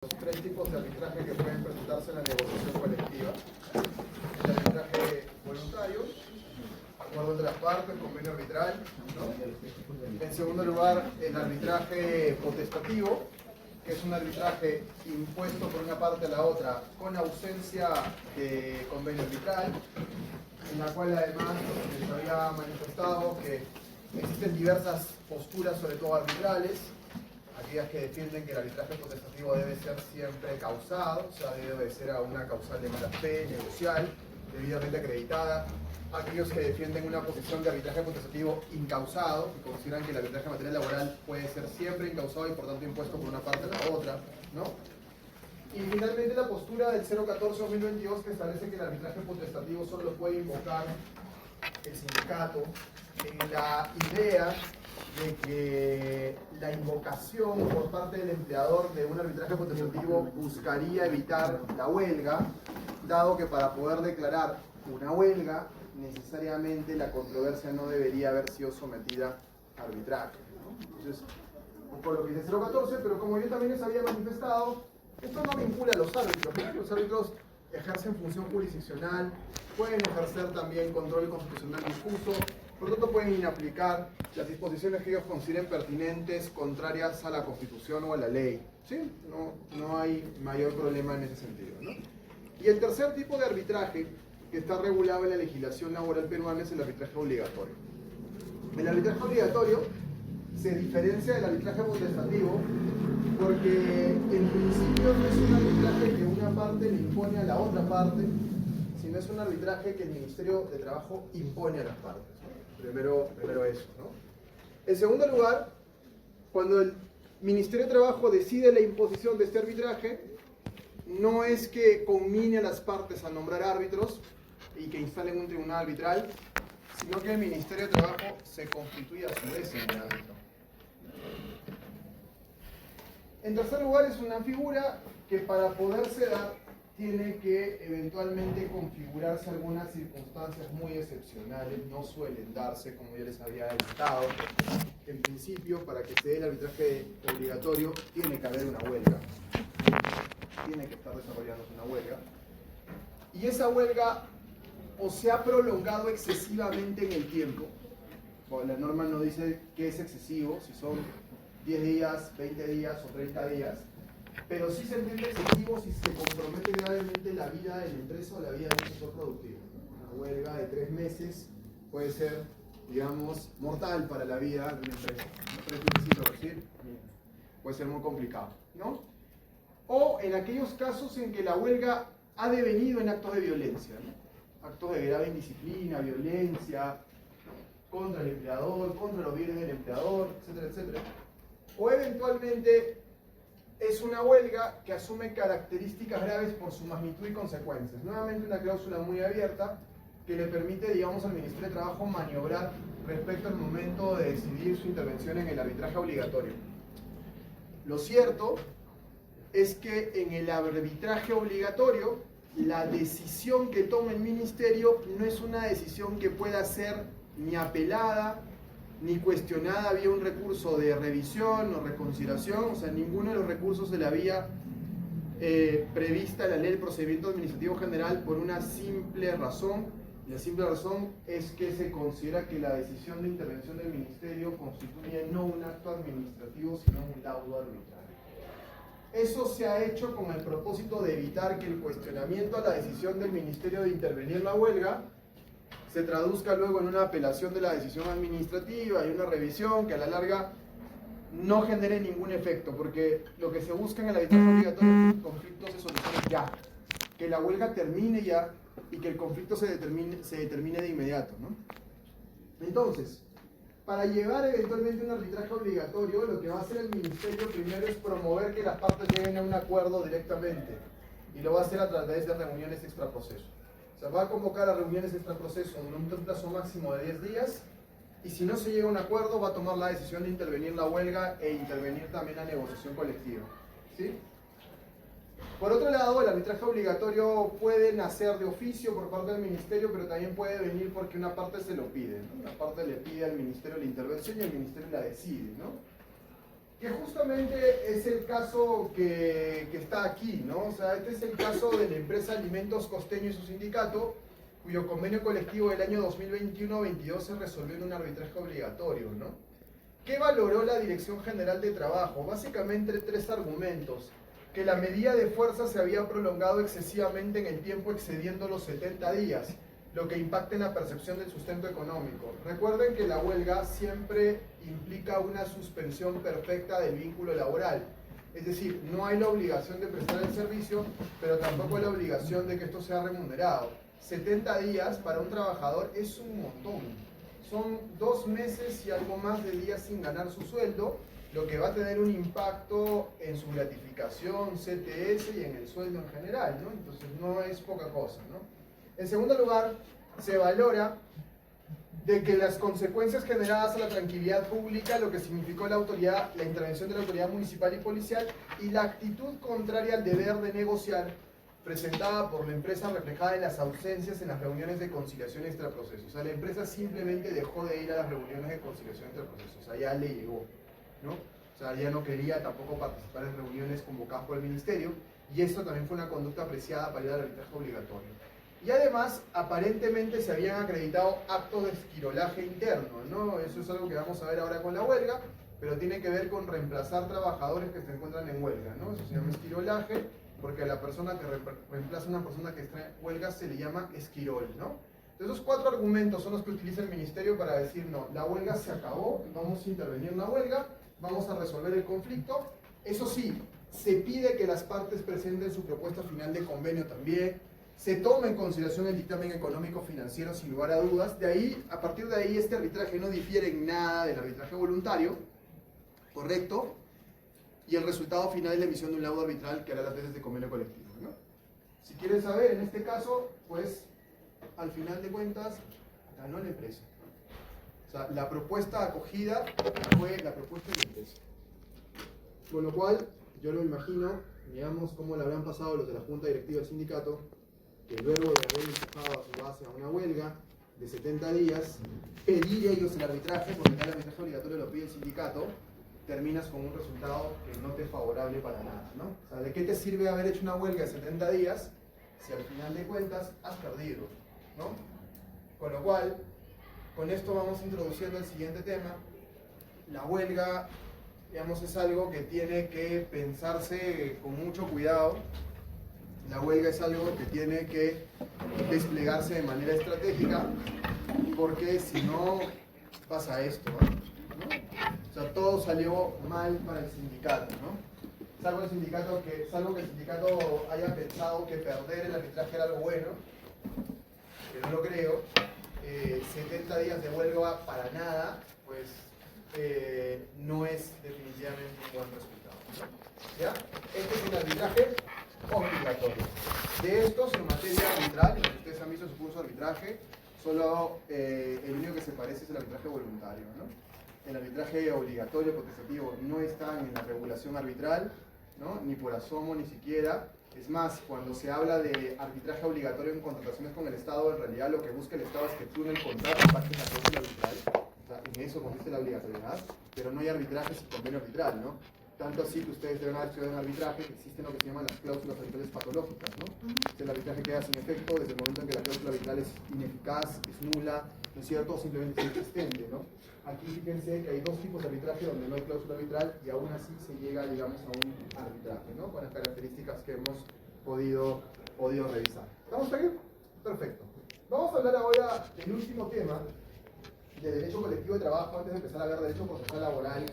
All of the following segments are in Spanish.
Los tres tipos de arbitraje que pueden presentarse en la negociación colectiva: el arbitraje voluntario, acuerdo entre las partes, convenio arbitral, ¿no? En segundo lugar, el arbitraje potestativo, que es un arbitraje impuesto por una parte a la otra con ausencia de convenio arbitral, en la cual además les había manifestado que existen diversas posturas, sobre todo arbitrales, aquellas que defienden que el arbitraje potestativo debe ser siempre causado, o sea, debe obedecer a una causal de mala fe, negocial, debidamente acreditada; aquellos que defienden una posición de arbitraje potestativo incausado, que consideran que el arbitraje en materia laboral puede ser siempre incausado y por tanto impuesto por una parte a la otra, ¿no? Y finalmente la postura del 014-2022, que establece que el arbitraje potestativo solo lo puede invocar el sindicato, en la idea de que la invocación por parte del empleador de un arbitraje potestativo buscaría evitar la huelga, dado que para poder declarar una huelga necesariamente la controversia no debería haber sido sometida a arbitraje, ¿no? Entonces, un poco lo que dice 014, pero como yo también les había manifestado, esto no vincula a los árbitros, porque los árbitros ejercen función jurisdiccional, pueden ejercer también control constitucional difuso, por lo tanto pueden inaplicar las disposiciones que ellos consideren pertinentes, contrarias a la Constitución o a la ley, ¿sí? No hay mayor problema en ese sentido, ¿no? Y el tercer tipo de arbitraje que está regulado en la legislación laboral peruana es el arbitraje obligatorio. El arbitraje obligatorio se diferencia del arbitraje potestativo porque en principio no es un arbitraje que una parte le impone a la otra parte, sino es un arbitraje que el Ministerio de Trabajo impone a las partes, ¿no? Primero eso, ¿no? En segundo lugar, cuando el Ministerio de Trabajo decide la imposición de este arbitraje, no es que conmine a las partes a nombrar árbitros y que instalen un tribunal arbitral, sino que el Ministerio de Trabajo se constituye a su vez en el árbitro. En tercer lugar, es una figura que para poderse dar tiene que eventualmente configurarse algunas circunstancias muy excepcionales, no suelen darse, como ya les había adelantado. En principio, para que se dé el arbitraje obligatorio, tiene que haber una huelga, tiene que estar desarrollándose una huelga, y esa huelga o se ha prolongado excesivamente en el tiempo. Bueno, la norma no dice que es excesivo, si son 10 días, 20 días o 30 días, pero sí se entiende excesivo si se compromete gravemente la vida de la empresa o la vida del sector productivo. Una huelga de 3 meses puede ser, digamos, mortal para la vida de una empresa. Puede ser muy complicado, ¿no? O en aquellos casos en que la huelga ha devenido en actos de violencia, ¿no? Actos de grave indisciplina, violencia contra el empleador, contra los bienes del empleador, etcétera, etcétera. O eventualmente es una huelga que asume características graves por su magnitud y consecuencias. Nuevamente una cláusula muy abierta que le permite, digamos, al Ministerio de Trabajo maniobrar respecto al momento de decidir su intervención en el arbitraje obligatorio. Lo cierto es que en el arbitraje obligatorio, la decisión que toma el Ministerio no es una decisión que pueda ser ni apelada, ni cuestionada vía un recurso de revisión o reconsideración, o sea, ninguno de los recursos de la vía prevista en la ley del procedimiento administrativo general, por una simple razón. Y la simple razón es que se considera que la decisión de intervención del Ministerio constituye no un acto administrativo, sino un laudo arbitrario. Eso se ha hecho con el propósito de evitar que el cuestionamiento a la decisión del Ministerio de intervenir en la huelga se traduzca luego en una apelación de la decisión administrativa y una revisión que a la larga no genere ningún efecto, porque lo que se busca en el arbitraje obligatorio es que el conflicto se solucione ya, que la huelga termine ya y que el conflicto se determine de inmediato, ¿no? Entonces, para llevar eventualmente un arbitraje obligatorio, lo que va a hacer el Ministerio primero es promover que las partes lleguen a un acuerdo directamente, y lo va a hacer a través de reuniones extraproceso. O sea, va a convocar a reuniones extraproceso durante un plazo máximo de 10 días, y si no se llega a un acuerdo, va a tomar la decisión de intervenir la huelga e intervenir también la negociación colectiva, ¿sí? Por otro lado, el arbitraje obligatorio puede nacer de oficio por parte del Ministerio, pero también puede venir porque una parte se lo pide, ¿no? Una parte le pide al Ministerio la intervención y el Ministerio la decide, ¿no? que justamente es el caso que está aquí, ¿no? O sea, este es el caso de la empresa Alimentos Costeño y su sindicato, cuyo convenio colectivo del año 2021-22 se resolvió en un arbitraje obligatorio, ¿no? ¿Qué valoró la Dirección General de Trabajo? Básicamente 3 argumentos. Que la medida de fuerza se había prolongado excesivamente en el tiempo, excediendo los 70 días, lo que impacta en la percepción del sustento económico. Recuerden que la huelga siempre implica una suspensión perfecta del vínculo laboral. Es decir, no hay la obligación de prestar el servicio, pero tampoco hay la obligación de que esto sea remunerado. 70 días para un trabajador es un montón. Son 2 meses y algo más de días sin ganar su sueldo, lo que va a tener un impacto en su gratificación, CTS y en el sueldo en general, ¿no? Entonces no es poca cosa, ¿no? En segundo lugar, se valora de que las consecuencias generadas a la tranquilidad pública, lo que significó la intervención de la autoridad municipal y policial, y la actitud contraria al deber de negociar presentada por la empresa reflejada en las ausencias en las reuniones de conciliación extraproceso. O sea, la empresa simplemente dejó de ir a las reuniones de conciliación extraproceso, o sea, ya le llegó, ¿no? O sea, ya no quería tampoco participar en reuniones convocadas por el ministerio, y esto también fue una conducta apreciada para ir al arbitraje obligatorio. Y además, aparentemente se habían acreditado actos de esquirolaje interno, ¿no? Eso es algo que vamos a ver ahora con la huelga, pero tiene que ver con reemplazar trabajadores que se encuentran en huelga, ¿no? Eso se llama esquirolaje, porque a la persona que reemplaza a una persona que está en huelga se le llama esquirol, ¿no? Esos 4 argumentos son los que utiliza el ministerio para decir, no, la huelga se acabó, vamos a intervenir en la huelga, vamos a resolver el conflicto. Eso sí, se pide que las partes presenten su propuesta final de convenio también, se toma en consideración el dictamen económico financiero sin lugar a dudas. De ahí, a partir de ahí, este arbitraje no difiere en nada del arbitraje voluntario, ¿correcto? Y el resultado final es la emisión de un laudo arbitral que hará las veces de convenio colectivo, ¿no? Si quieren saber, en este caso, pues, al final de cuentas, ganó la empresa, ¿no? O sea, la propuesta acogida fue la propuesta de la empresa. Con lo cual, yo lo imagino, digamos, cómo le habrán pasado los de la Junta Directiva del Sindicato, que luego de haber empujado a su base a una huelga de 70 días, pedir ellos el arbitraje, porque el arbitraje obligatorio lo pide el sindicato, terminas con un resultado que no te es favorable para nada, ¿no? O sea, ¿de qué te sirve haber hecho una huelga de 70 días si al final de cuentas has perdido, ¿no? Con lo cual, con esto vamos introduciendo el siguiente tema. La huelga, digamos, es algo que tiene que pensarse con mucho cuidado. La huelga es algo que tiene que desplegarse de manera estratégica, porque si no pasa esto, ¿no? O sea, todo salió mal para el sindicato, ¿no? Salvo que el sindicato haya pensado que perder el arbitraje era algo bueno, que no lo creo. 70 días de huelga para nada, pues no es definitivamente un buen resultado, ¿no? ¿Ya? Este es el arbitraje obligatorio. De estos, en materia arbitral, y ustedes han visto su curso de arbitraje, solo el único que se parece es el arbitraje voluntario, ¿no? El arbitraje obligatorio potestativo no está en la regulación arbitral, ¿no? Ni por asomo, ni siquiera. Es más, cuando se habla de arbitraje obligatorio en contrataciones con el Estado, en realidad lo que busca el Estado es que tú en el contrato pactes la cláusula arbitral. O sea, en eso consiste la obligatoriedad, pero no hay arbitraje sin convenio arbitral, ¿no? Tanto así que ustedes deben haber estudiado en arbitraje que existen lo que se llaman las cláusulas arbitrales patológicas, ¿no? Si el arbitraje queda sin efecto desde el momento en que la cláusula arbitral es ineficaz, es nula, ¿no es cierto? O simplemente es inexistente, ¿no? Aquí fíjense que hay 2 tipos de arbitraje donde no hay cláusula arbitral y aún así se llega, digamos, a un arbitraje, ¿no? Con las características que hemos podido revisar. ¿Estamos aquí? Perfecto. Vamos a hablar ahora del último tema de derecho colectivo de trabajo antes de empezar a ver derecho procesal laboral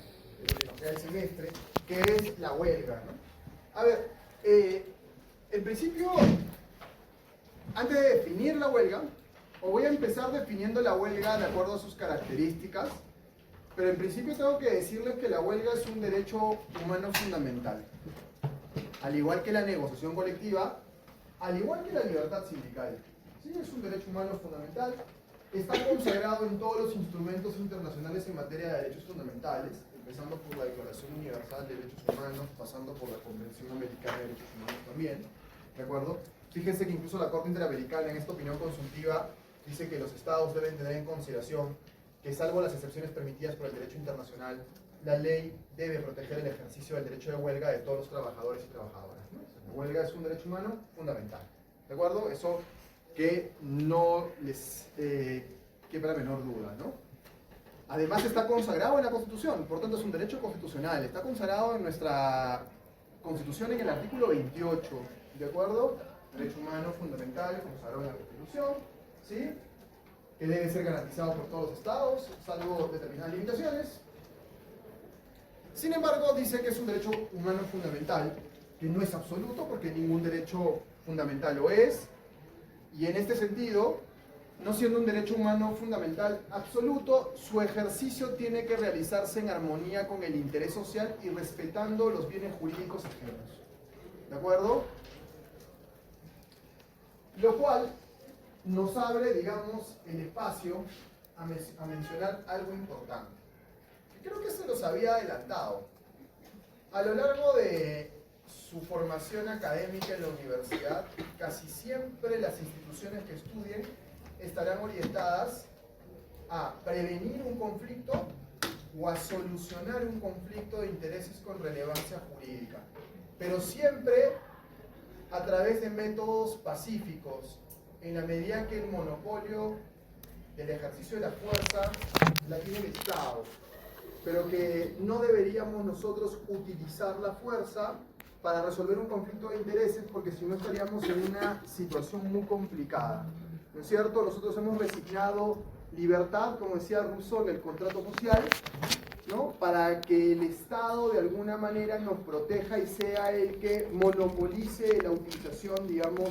que nos queda el semestre, que es la huelga, ¿no? A ver, en principio, antes de definir la huelga, o voy a empezar definiendo la huelga de acuerdo a sus características, pero en principio tengo que decirles que la huelga es un derecho humano fundamental. Al igual que la negociación colectiva, al igual que la libertad sindical. ¿Sí? Es un derecho humano fundamental. Está consagrado en todos los instrumentos internacionales en materia de derechos fundamentales, empezando por la Declaración Universal de Derechos Humanos, pasando por la Convención Americana de Derechos Humanos también, ¿de acuerdo? Fíjense que incluso la Corte Interamericana en esta opinión consultiva dice que los estados deben tener en consideración que, salvo las excepciones permitidas por el derecho internacional, la ley debe proteger el ejercicio del derecho de huelga de todos los trabajadores y trabajadoras, ¿no? La huelga es un derecho humano fundamental, ¿de acuerdo? Eso que no les quepa la menor duda, ¿no? Además está consagrado en la Constitución, por tanto es un derecho constitucional, está consagrado en nuestra Constitución en el artículo 28, ¿de acuerdo? Derecho humano fundamental, consagrado en la Constitución, ¿sí? Que debe ser garantizado por todos los estados, salvo determinadas limitaciones. Sin embargo, dice que es un derecho humano fundamental, que no es absoluto, porque ningún derecho fundamental lo es, y en este sentido, no siendo un derecho humano fundamental absoluto, su ejercicio tiene que realizarse en armonía con el interés social y respetando los bienes jurídicos ajenos. ¿De acuerdo? Lo cual nos abre, digamos, el espacio a mencionar algo importante. Creo que se los había adelantado. A lo largo de su formación académica en la universidad, casi siempre las instituciones que estudien estarán orientadas a prevenir un conflicto o a solucionar un conflicto de intereses con relevancia jurídica, pero siempre a través de métodos pacíficos, en la medida que el monopolio del ejercicio de la fuerza la tiene el Estado, pero que no deberíamos nosotros utilizar la fuerza para resolver un conflicto de intereses, porque si no estaríamos en una situación muy complicada. ¿No es cierto? Nosotros hemos resignado libertad, como decía Rousseau en el contrato social, ¿no? Para que el Estado de alguna manera nos proteja y sea el que monopolice la utilización, digamos,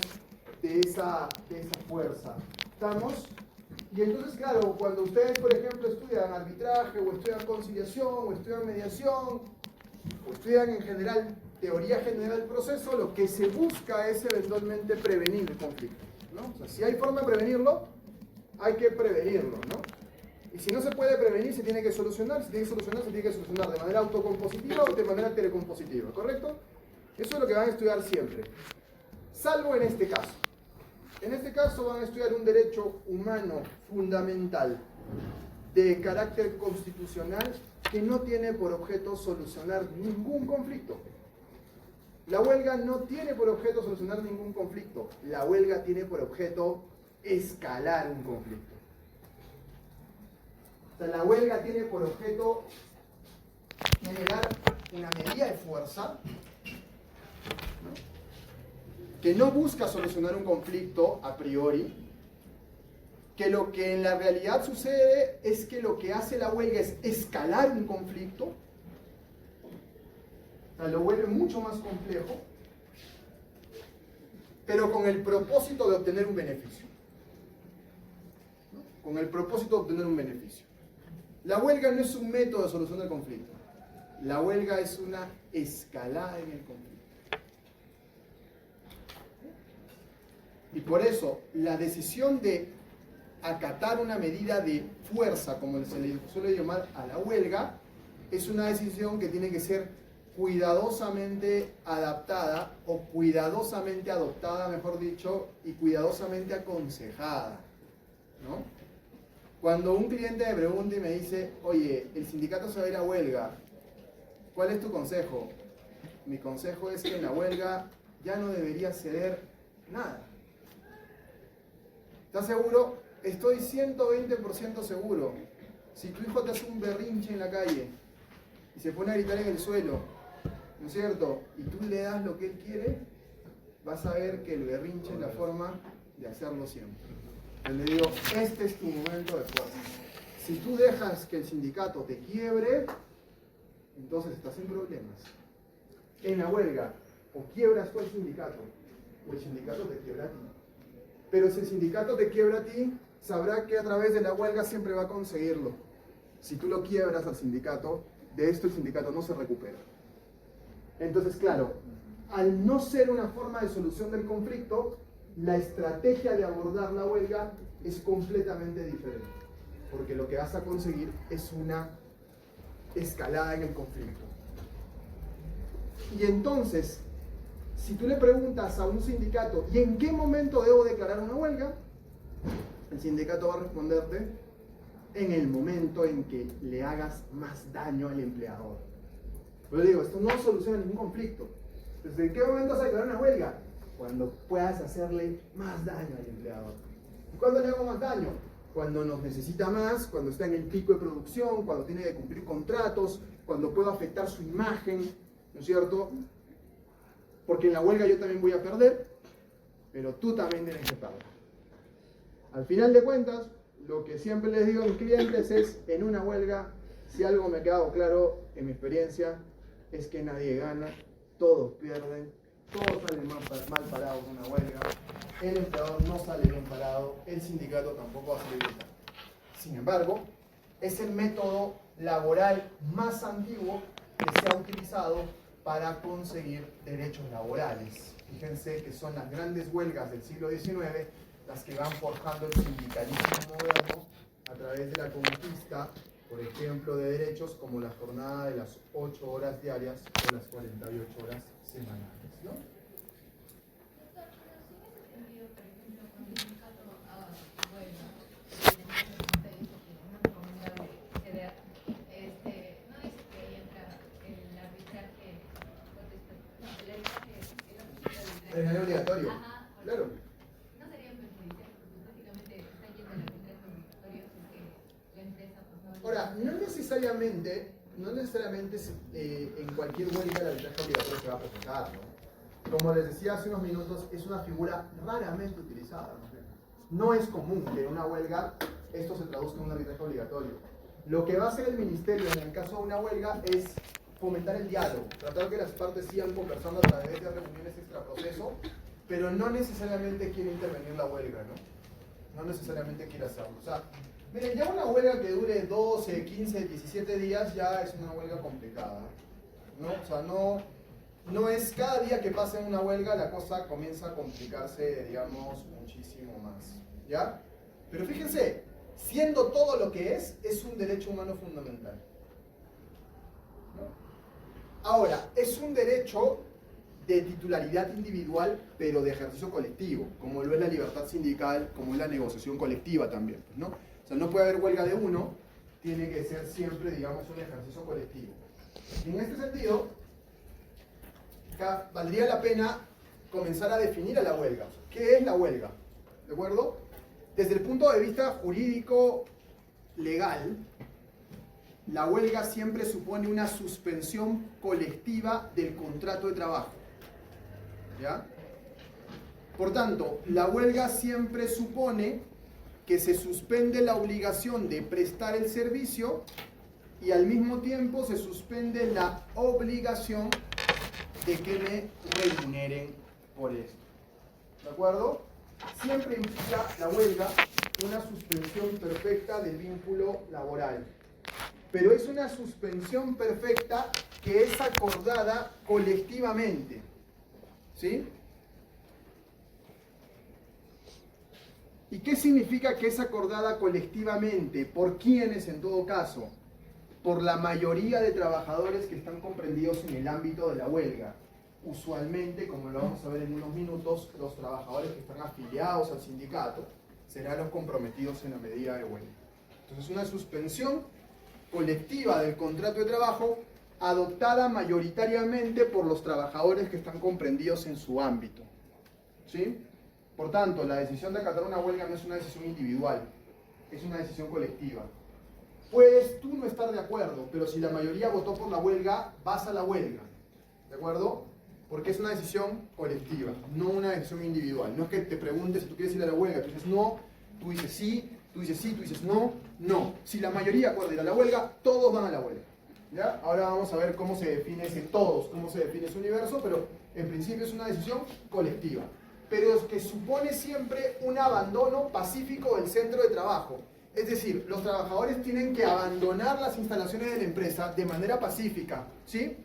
de esa fuerza. ¿Estamos? Y entonces, claro, cuando ustedes, por ejemplo, estudian arbitraje, o estudian conciliación, o estudian mediación, o estudian en general teoría general del proceso, lo que se busca es eventualmente prevenir el conflicto, ¿no? O sea, si hay forma de prevenirlo, hay que prevenirlo, ¿no? Y si no se puede prevenir, se tiene que solucionar. Si tiene que solucionar, se tiene que solucionar de manera autocompositiva o de manera telecompositiva, ¿correcto? Eso es lo que van a estudiar siempre. Salvo en este caso. En este caso van a estudiar un derecho humano fundamental de carácter constitucional que no tiene por objeto solucionar ningún conflicto. La huelga no tiene por objeto solucionar ningún conflicto. La huelga tiene por objeto escalar un conflicto. O sea, la huelga tiene por objeto generar una medida de fuerza, ¿no?, que no busca solucionar un conflicto a priori, que lo que en la realidad sucede es que lo que hace la huelga es escalar un conflicto, o sea, lo vuelve mucho más complejo, pero con el propósito de obtener un beneficio. ¿No? Con el propósito de obtener un beneficio. La huelga no es un método de solución del conflicto. La huelga es una escalada en el conflicto. Y por eso, la decisión de acatar una medida de fuerza, como se le suele llamar a la huelga, es una decisión que tiene que ser cuidadosamente adaptada, o cuidadosamente adoptada, mejor dicho, y cuidadosamente aconsejada, ¿no? Cuando un cliente me pregunta y me dice, oye, el sindicato se va a ir a huelga, ¿cuál es tu consejo? Mi consejo es que en la huelga ya no debería ceder nada. ¿Estás seguro? Estoy 120% seguro. Si tu hijo te hace un berrinche en la calle y se pone a gritar en el suelo, ¿no es cierto?, y tú le das lo que él quiere, vas a ver que el berrinche es la forma de hacerlo siempre. Yo le digo, este es tu momento de fuerza. Si tú dejas que el sindicato te quiebre, entonces estás en problemas. En la huelga, o quiebras tú al sindicato, o el sindicato te quiebra a ti. Pero si el sindicato te quiebra a ti, sabrá que a través de la huelga siempre va a conseguirlo. Si tú lo quiebras al sindicato, de esto el sindicato no se recupera. Entonces, claro, al no ser una forma de solución del conflicto, la estrategia de abordar la huelga es completamente diferente. Porque lo que vas a conseguir es una escalada en el conflicto. Y entonces, si tú le preguntas a un sindicato, ¿y en qué momento debo declarar una huelga?, el sindicato va a responderte, en el momento en que le hagas más daño al empleador. Pero digo, esto no soluciona ningún conflicto. ¿Desde qué momento se declara una huelga? Cuando puedas hacerle más daño al empleador. ¿Y cuándo le hago más daño? Cuando nos necesita más, cuando está en el pico de producción, cuando tiene que cumplir contratos, cuando puede afectar su imagen, ¿no es cierto? Porque en la huelga yo también voy a perder, pero tú también tienes que perder. Al final de cuentas, lo que siempre les digo a mis clientes es, en una huelga, si algo me ha quedado claro en mi experiencia, es que nadie gana, todos pierden, todos salen mal parados en una huelga, el empleador no sale bien parado, el sindicato tampoco va a salir bien parado. Sin embargo, es el método laboral más antiguo que se ha utilizado para conseguir derechos laborales. Fíjense que son las grandes huelgas del siglo XIX las que van forjando el sindicalismo moderno a través de la conquista, por ejemplo, de derechos como la jornada de las 8 horas diarias o las 48 horas semanales, ¿no? Es obligatorio. Ajá, Claro. no sería perjudicial, porque prácticamente está yendo el arbitraje obligatorio porque la empresa pues no... Ahora, no necesariamente en cualquier huelga el arbitraje obligatorio se va a presentar, ¿no? Como les decía hace unos minutos, es una figura raramente utilizada, ¿no? No es común que en una huelga esto se traduzca en un arbitraje obligatorio. Lo que va a hacer el ministerio en el caso de una huelga es fomentar el diálogo, tratar que las partes sigan conversando a través de reuniones extraproceso, pero no necesariamente quiere intervenir la huelga, ¿no? No necesariamente quiere hacerlo. O sea, miren, ya una huelga que dure 12, 15, 17 días ya es una huelga complicada, ¿no? O sea, no es cada día que pasa en una huelga la cosa comienza a complicarse, digamos, muchísimo más, ¿ya? Pero fíjense, siendo todo lo que es un derecho humano fundamental, ¿no? Ahora, es un derecho de titularidad individual, pero de ejercicio colectivo, como lo es la libertad sindical, como es la negociación colectiva también, ¿no? O sea, no puede haber huelga de uno, tiene que ser siempre, digamos, un ejercicio colectivo. Y en este sentido, acá valdría la pena comenzar a definir a la huelga. ¿Qué es la huelga? ¿De acuerdo? Desde el punto de vista jurídico legal, la huelga siempre supone una suspensión colectiva del contrato de trabajo. ¿Ya? Por tanto, la huelga siempre supone que se suspende la obligación de prestar el servicio y al mismo tiempo se suspende la obligación de que me remuneren por esto. ¿De acuerdo? Siempre implica la huelga una suspensión perfecta del vínculo laboral. Pero es una suspensión perfecta que es acordada colectivamente. ¿Sí? ¿Y qué significa que es acordada colectivamente? ¿Por quiénes en todo caso? Por la mayoría de trabajadores que están comprendidos en el ámbito de la huelga. Usualmente, como lo vamos a ver en unos minutos, los trabajadores que están afiliados al sindicato serán los comprometidos en la medida de huelga. Entonces, una suspensión colectiva del contrato de trabajo adoptada mayoritariamente por los trabajadores que están comprendidos en su ámbito. ¿Sí? Por tanto, la decisión de acatar una huelga no es una decisión individual, es una decisión colectiva. Puedes tú no estar de acuerdo, pero si la mayoría votó por la huelga, vas a la huelga. ¿De acuerdo? Porque es una decisión colectiva, no una decisión individual. No es que te preguntes si tú quieres ir a la huelga, tú dices no, tú dices sí, tú dices no, no. Si la mayoría acuerda ir a la huelga, todos van a la huelga. ¿Ya? Ahora vamos a ver cómo se define ese todos, cómo se define ese universo, pero en principio es una decisión colectiva. Pero es que supone siempre un abandono pacífico del centro de trabajo. Es decir, los trabajadores tienen que abandonar las instalaciones de la empresa de manera pacífica, ¿sí?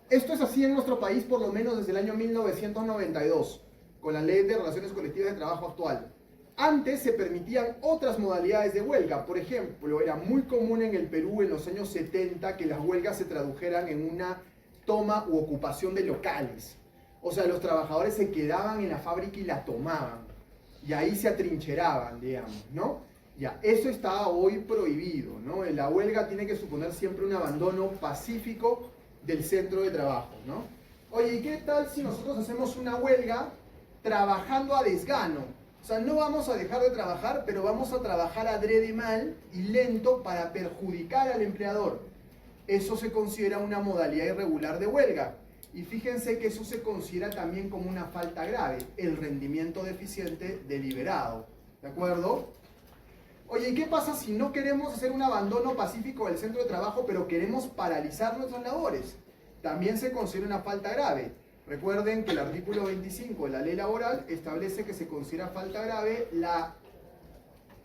Esto es así en nuestro país por lo menos desde el año 1992, con la Ley de Relaciones Colectivas de Trabajo actual. Antes se permitían otras modalidades de huelga. Por ejemplo, era muy común en el Perú en los años 70 que las huelgas se tradujeran en una toma u ocupación de locales. O sea, los trabajadores se quedaban en la fábrica y la tomaban. Y ahí se atrincheraban, digamos, ¿no? Ya, eso está hoy prohibido, ¿no? La huelga tiene que suponer siempre un abandono pacífico del centro de trabajo, ¿no? Oye, ¿y qué tal si nosotros hacemos una huelga trabajando a desgano? O sea, no vamos a dejar de trabajar, pero vamos a trabajar adrede mal y lento para perjudicar al empleador. Eso se considera una modalidad irregular de huelga. Y fíjense que eso se considera también como una falta grave, el rendimiento deficiente deliberado. ¿De acuerdo? Oye, ¿y qué pasa si no queremos hacer un abandono pacífico del centro de trabajo, pero queremos paralizar nuestras labores? También se considera una falta grave. Recuerden que el artículo 25 de la ley laboral establece que se considera falta grave la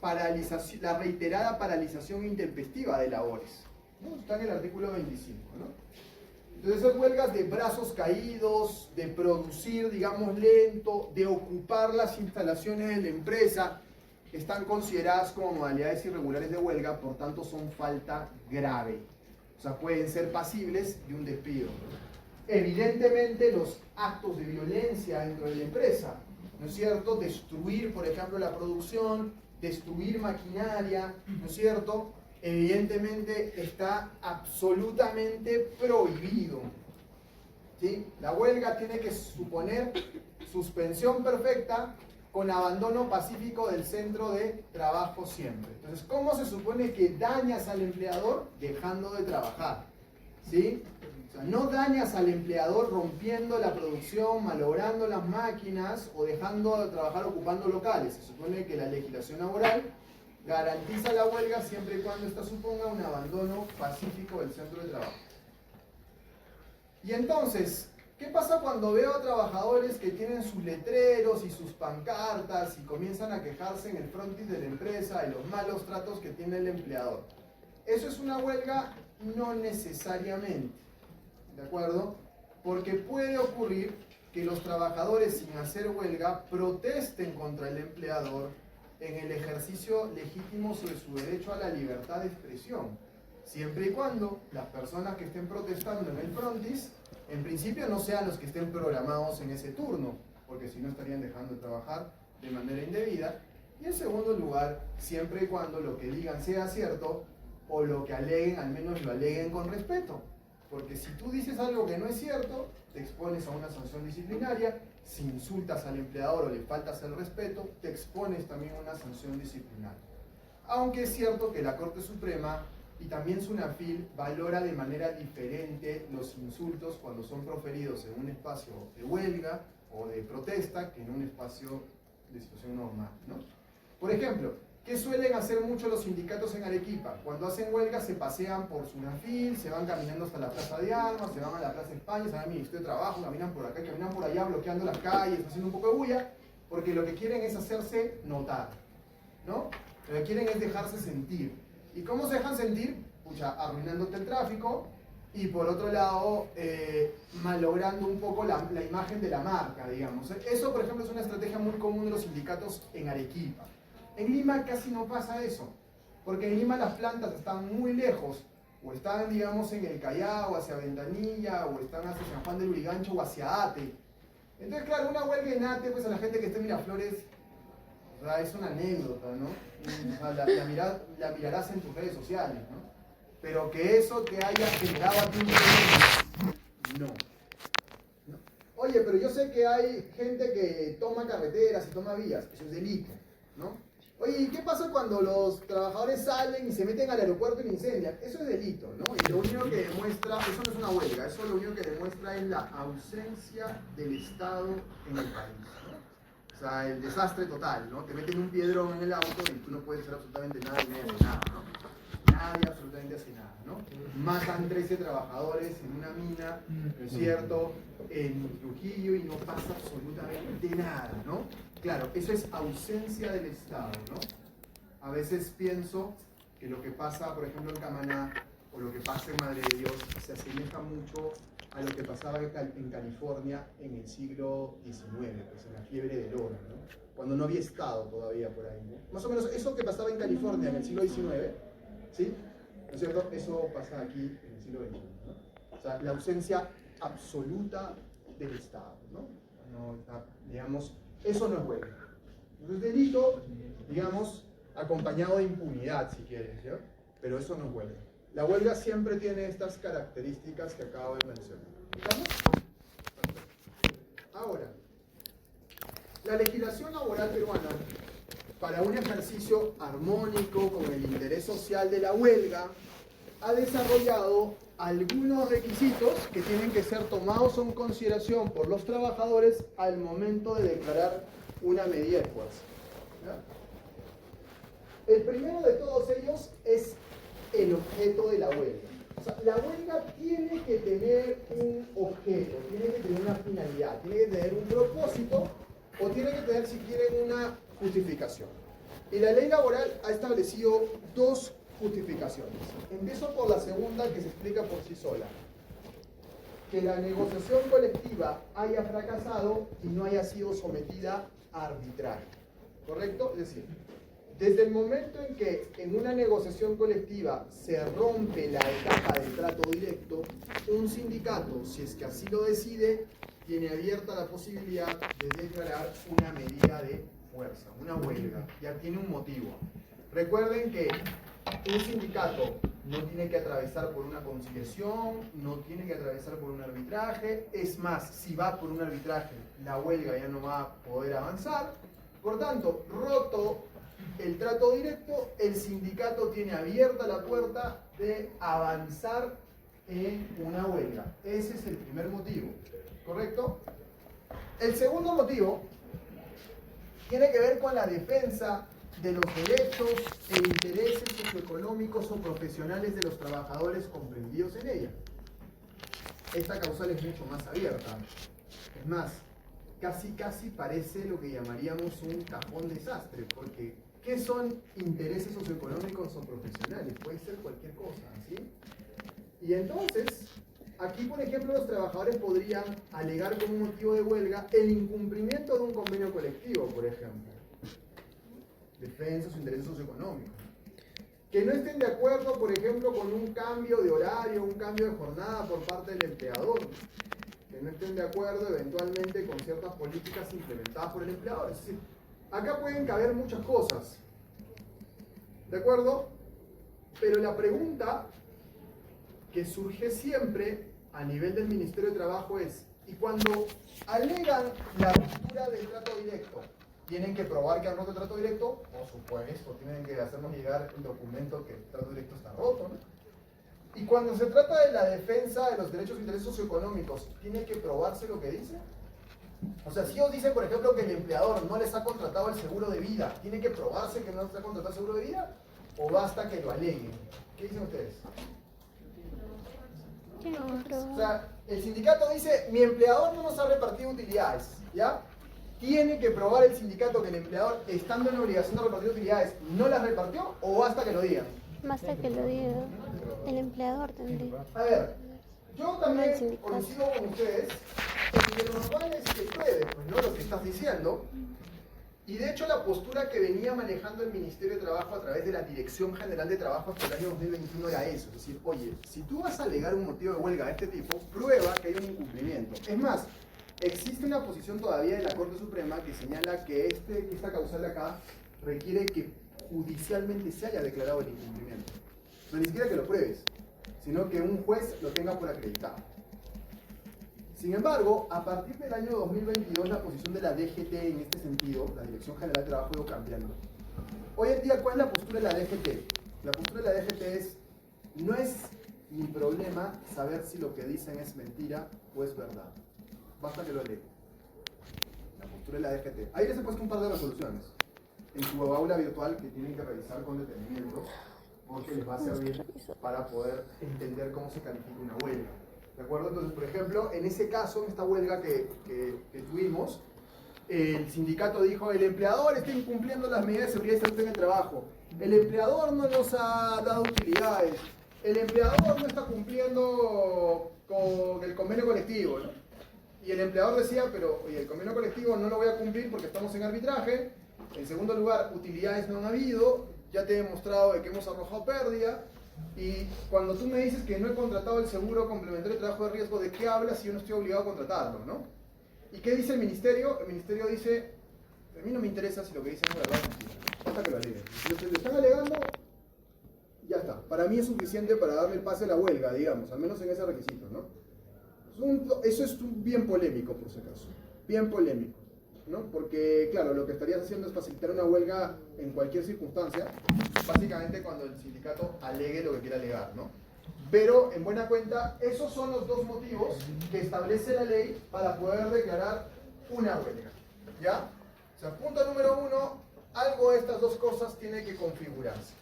reiterada paralización intempestiva de labores, ¿no? Está en el artículo 25, ¿no? Entonces esas huelgas de brazos caídos, de producir, digamos, lento, de ocupar las instalaciones de la empresa, están consideradas como modalidades irregulares de huelga, por tanto son falta grave. O sea, pueden ser pasibles de un despido. Evidentemente los actos de violencia dentro de la empresa, ¿no es cierto? Destruir, por ejemplo, la producción, destruir maquinaria, ¿no es cierto? Evidentemente está absolutamente prohibido, ¿sí? La huelga tiene que suponer suspensión perfecta con abandono pacífico del centro de trabajo siempre. Entonces, ¿cómo se supone que dañas al empleador? Dejando de trabajar, ¿sí? O sea, no dañas al empleador rompiendo la producción, malogrando las máquinas o dejando de trabajar ocupando locales. Se supone que la legislación laboral garantiza la huelga siempre y cuando ésta suponga un abandono pacífico del centro de trabajo. Y entonces, ¿qué pasa cuando veo a trabajadores que tienen sus letreros y sus pancartas y comienzan a quejarse en el frontis de la empresa de los malos tratos que tiene el empleador? ¿Eso es una huelga? No necesariamente, ¿de acuerdo? Porque puede ocurrir que los trabajadores sin hacer huelga protesten contra el empleador en el ejercicio legítimo sobre su derecho a la libertad de expresión, siempre y cuando las personas que estén protestando en el frontis, en principio no sean los que estén programados en ese turno, porque si no estarían dejando de trabajar de manera indebida, y en segundo lugar, siempre y cuando lo que digan sea cierto, o lo que aleguen, al menos lo aleguen con respeto, porque si tú dices algo que no es cierto, te expones a una sanción disciplinaria. Si insultas al empleador o le faltas el respeto, te expones también a una sanción disciplinaria. Aunque es cierto que la Corte Suprema y también SUNAFIL valora de manera diferente los insultos cuando son proferidos en un espacio de huelga o de protesta que en un espacio de situación normal, ¿no? Por ejemplo, ¿qué suelen hacer mucho los sindicatos en Arequipa? Cuando hacen huelga se pasean por SUNAFIL, se van caminando hasta la Plaza de Armas, se van a la Plaza España, se van al Ministerio de Trabajo, caminan por acá, caminan por allá, bloqueando las calles, haciendo un poco de bulla, porque lo que quieren es hacerse notar, ¿no? Lo que quieren es dejarse sentir. ¿Y cómo se dejan sentir? Pucha, arruinándote el tráfico y por otro lado, malogrando un poco la imagen de la marca, digamos. Eso, por ejemplo, es una estrategia muy común de los sindicatos en Arequipa. En Lima casi no pasa eso, porque en Lima las plantas están muy lejos, o están, digamos, en el Callao, hacia Ventanilla, o están hacia San Juan del Lurigancho, o hacia Ate. Entonces, claro, una huelga en Ate, pues a la gente que esté en Miraflores, o sea, es una anécdota, ¿no? O sea, la mirarás en tus redes sociales, ¿no? Pero que eso te haya generado a ti un no. ¿No? Oye, pero yo sé que hay gente que toma carreteras y toma vías, eso es delito, ¿no? Oye, ¿y qué pasa cuando los trabajadores salen y se meten al aeropuerto y lo incendian? Eso es delito, ¿no? Y lo único que demuestra, eso no es una huelga, eso lo único que demuestra es la ausencia del Estado en el país, ¿no? O sea, el desastre total, ¿no? Te meten un piedrón en el auto y tú no puedes hacer absolutamente nada y nadie hace nada, ¿no? Nadie absolutamente hace nada, ¿no? Matan 13 trabajadores en una mina, ¿no es cierto?, en Trujillo y no pasa absolutamente nada, ¿no? Claro, eso es ausencia del Estado, ¿no? A veces pienso que lo que pasa, por ejemplo, en Camaná o lo que pasa en Madre de Dios se asemeja mucho a lo que pasaba en California en el siglo XIX, pues en la fiebre del oro, ¿no? Cuando no había Estado todavía por ahí, ¿no? Más o menos eso que pasaba en California en el siglo XIX, ¿sí? ¿No es cierto? Eso pasa aquí en el siglo XXI, ¿no? O sea, la ausencia absoluta del Estado, ¿no? No, digamos, eso no es huelga. Entonces, delito, digamos, acompañado de impunidad, si quieres, ¿ya? Pero eso no es huelga. La huelga siempre tiene estas características que acabo de mencionar. ¿Estamos? Ahora, la legislación laboral peruana, para un ejercicio armónico con el interés social de la huelga, ha desarrollado algunos requisitos que tienen que ser tomados en consideración por los trabajadores al momento de declarar una medida de fuerza. ¿Ya? El primero de todos ellos es el objeto de la huelga. O sea, la huelga tiene que tener un objeto, tiene que tener una finalidad, tiene que tener un propósito o tiene que tener, si quieren, una justificación. Y la ley laboral ha establecido dos justificaciones. Empiezo por la segunda, que se explica por sí sola. Que la negociación colectiva haya fracasado y no haya sido sometida a arbitraje. ¿Correcto? Es decir, desde el momento en que en una negociación colectiva se rompe la etapa del trato directo, un sindicato, si es que así lo decide, tiene abierta la posibilidad de declarar una medida de fuerza, una huelga. Ya tiene un motivo. Recuerden que un sindicato no tiene que atravesar por una conciliación, no tiene que atravesar por un arbitraje. Es más, si va por un arbitraje, la huelga ya no va a poder avanzar. Por tanto, roto el trato directo, el sindicato tiene abierta la puerta de avanzar en una huelga. Ese es el primer motivo, ¿correcto? El segundo motivo tiene que ver con la defensa de los derechos e intereses socioeconómicos o profesionales de los trabajadores comprendidos en ella. Esta causal es mucho más abierta. Es más, casi parece lo que llamaríamos un cajón desastre, porque ¿qué son intereses socioeconómicos o profesionales? Puede ser cualquier cosa, ¿sí? Y entonces, aquí por ejemplo los trabajadores podrían alegar como motivo de huelga el incumplimiento de un convenio colectivo, por ejemplo. Defensa de sus intereses socioeconómicos. Que no estén de acuerdo, por ejemplo, con un cambio de horario, un cambio de jornada por parte del empleador. Que no estén de acuerdo eventualmente con ciertas políticas implementadas por el empleador. Es decir, acá pueden caber muchas cosas. ¿De acuerdo? Pero la pregunta que surge siempre a nivel del Ministerio de Trabajo es, y cuando alegan la ruptura del trato directo, ¿tienen que probar que han roto el trato directo? Por supuesto, tienen que hacernos llegar el documento que el trato directo está roto, ¿no? Y cuando se trata de la defensa de los derechos e intereses socioeconómicos, ¿tiene que probarse lo que dice? O sea, si ellos dicen, por ejemplo, que el empleador no les ha contratado el seguro de vida, ¿tiene que probarse que no les ha contratado el seguro de vida? ¿O basta que lo aleguen? ¿Qué dicen ustedes? O sea, el sindicato dice, mi empleador no nos ha repartido utilidades, ¿ya? ¿Tiene que probar el sindicato que el empleador, estando en obligación de repartir utilidades, no las repartió o basta que lo digan? Basta que lo diga. El empleador tendría. A ver, yo también coincido con ustedes en que lo normal es que pruebe, pues, ¿no? Lo que estás diciendo. Y de hecho la postura que venía manejando el Ministerio de Trabajo a través de la Dirección General de Trabajo hasta el año 2021 era eso. Es decir, oye, si tú vas a alegar un motivo de huelga de este tipo, prueba que hay un incumplimiento. Es más, existe una posición todavía de la Corte Suprema que señala que esta causal de acá requiere que judicialmente se haya declarado el incumplimiento. No ni siquiera que lo pruebes, sino que un juez lo tenga por acreditado. Sin embargo, a partir del año 2022 la posición de la DGT en este sentido, la Dirección General de Trabajo, ha ido cambiando. Hoy en día, ¿cuál es la postura de la DGT? La postura de la DGT es, no es mi problema saber si lo que dicen es mentira o es verdad. Basta que lo lea. La postura de la DGT. Ahí les he puesto un par de resoluciones en su aula virtual que tienen que revisar con detenimiento porque les va a servir para poder entender cómo se califica una huelga. ¿De acuerdo? Entonces, por ejemplo, en ese caso, en esta huelga que tuvimos, el sindicato dijo, el empleador está incumpliendo las medidas de seguridad y salud en el trabajo, el empleador no nos ha dado utilidades, el empleador no está cumpliendo con el convenio colectivo, ¿no? Y el empleador decía, pero oye, el convenio colectivo no lo voy a cumplir porque estamos en arbitraje. En segundo lugar, utilidades no han habido, ya te he demostrado de que hemos arrojado pérdida. Y cuando tú me dices que no he contratado el seguro complementario de trabajo de riesgo, ¿de qué hablas si yo no estoy obligado a contratarlo, no? ¿Y qué dice el ministerio? El ministerio dice, a mí no me interesa si lo que dicen es verdad o mentira. hasta que lo aleguen. Si lo están alegando, ya está. Para mí es suficiente para darme el pase a la huelga, digamos, al menos en ese requisito, ¿no? Eso es bien polémico, por si acaso. Bien polémico, ¿no? Porque, claro, lo que estarías haciendo es facilitar una huelga en cualquier circunstancia, básicamente cuando el sindicato alegue lo que quiera alegar, ¿no? Pero, en buena cuenta, esos son los dos motivos que establece la ley para poder declarar una huelga, ¿ya? O sea, punto número 1, algo de estas dos cosas tiene que configurarse.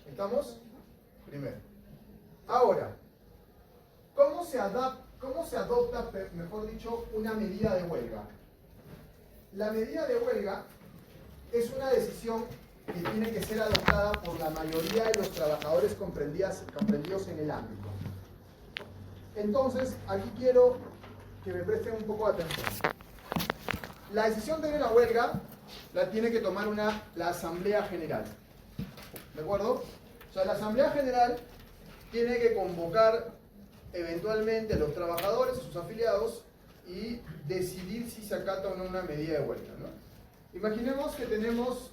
¿Estamos? Primero. Ahora, ¿cómo se adopta, mejor dicho, una medida de huelga? La medida de huelga es una decisión que tiene que ser adoptada por la mayoría de los trabajadores comprendidos en el ámbito. Entonces, aquí quiero que me presten un poco de atención. La decisión de una huelga la tiene que tomar la Asamblea General. ¿De acuerdo? O sea, la Asamblea General tiene que convocar eventualmente a los trabajadores, a sus afiliados, y decidir si se acata o no una medida de huelga, ¿no? Imaginemos que tenemos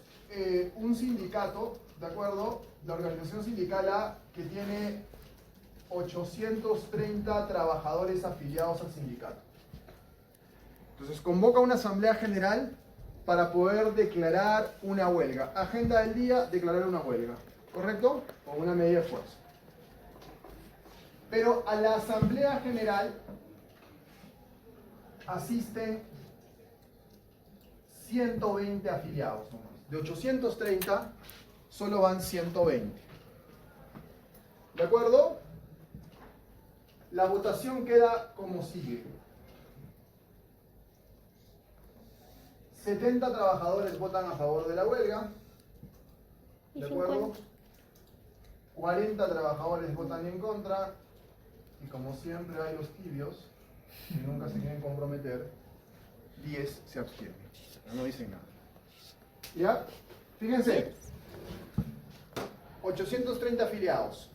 un sindicato, ¿de acuerdo? La organización sindical A, que tiene 830 trabajadores afiliados al sindicato. Entonces convoca una asamblea general para poder declarar una huelga. Agenda del día, declarar una huelga, ¿correcto? O una medida de fuerza. Pero a la asamblea general asisten 120 afiliados nomás. De 830 solo van 120. ¿De acuerdo? La votación queda como sigue. 70 trabajadores votan a favor de la huelga. ¿De acuerdo? 40 trabajadores votan en contra. Y como siempre hay los tibios, que nunca se quieren comprometer, 10 se abstienen. No dicen nada. ¿Ya? Fíjense. 830 afiliados.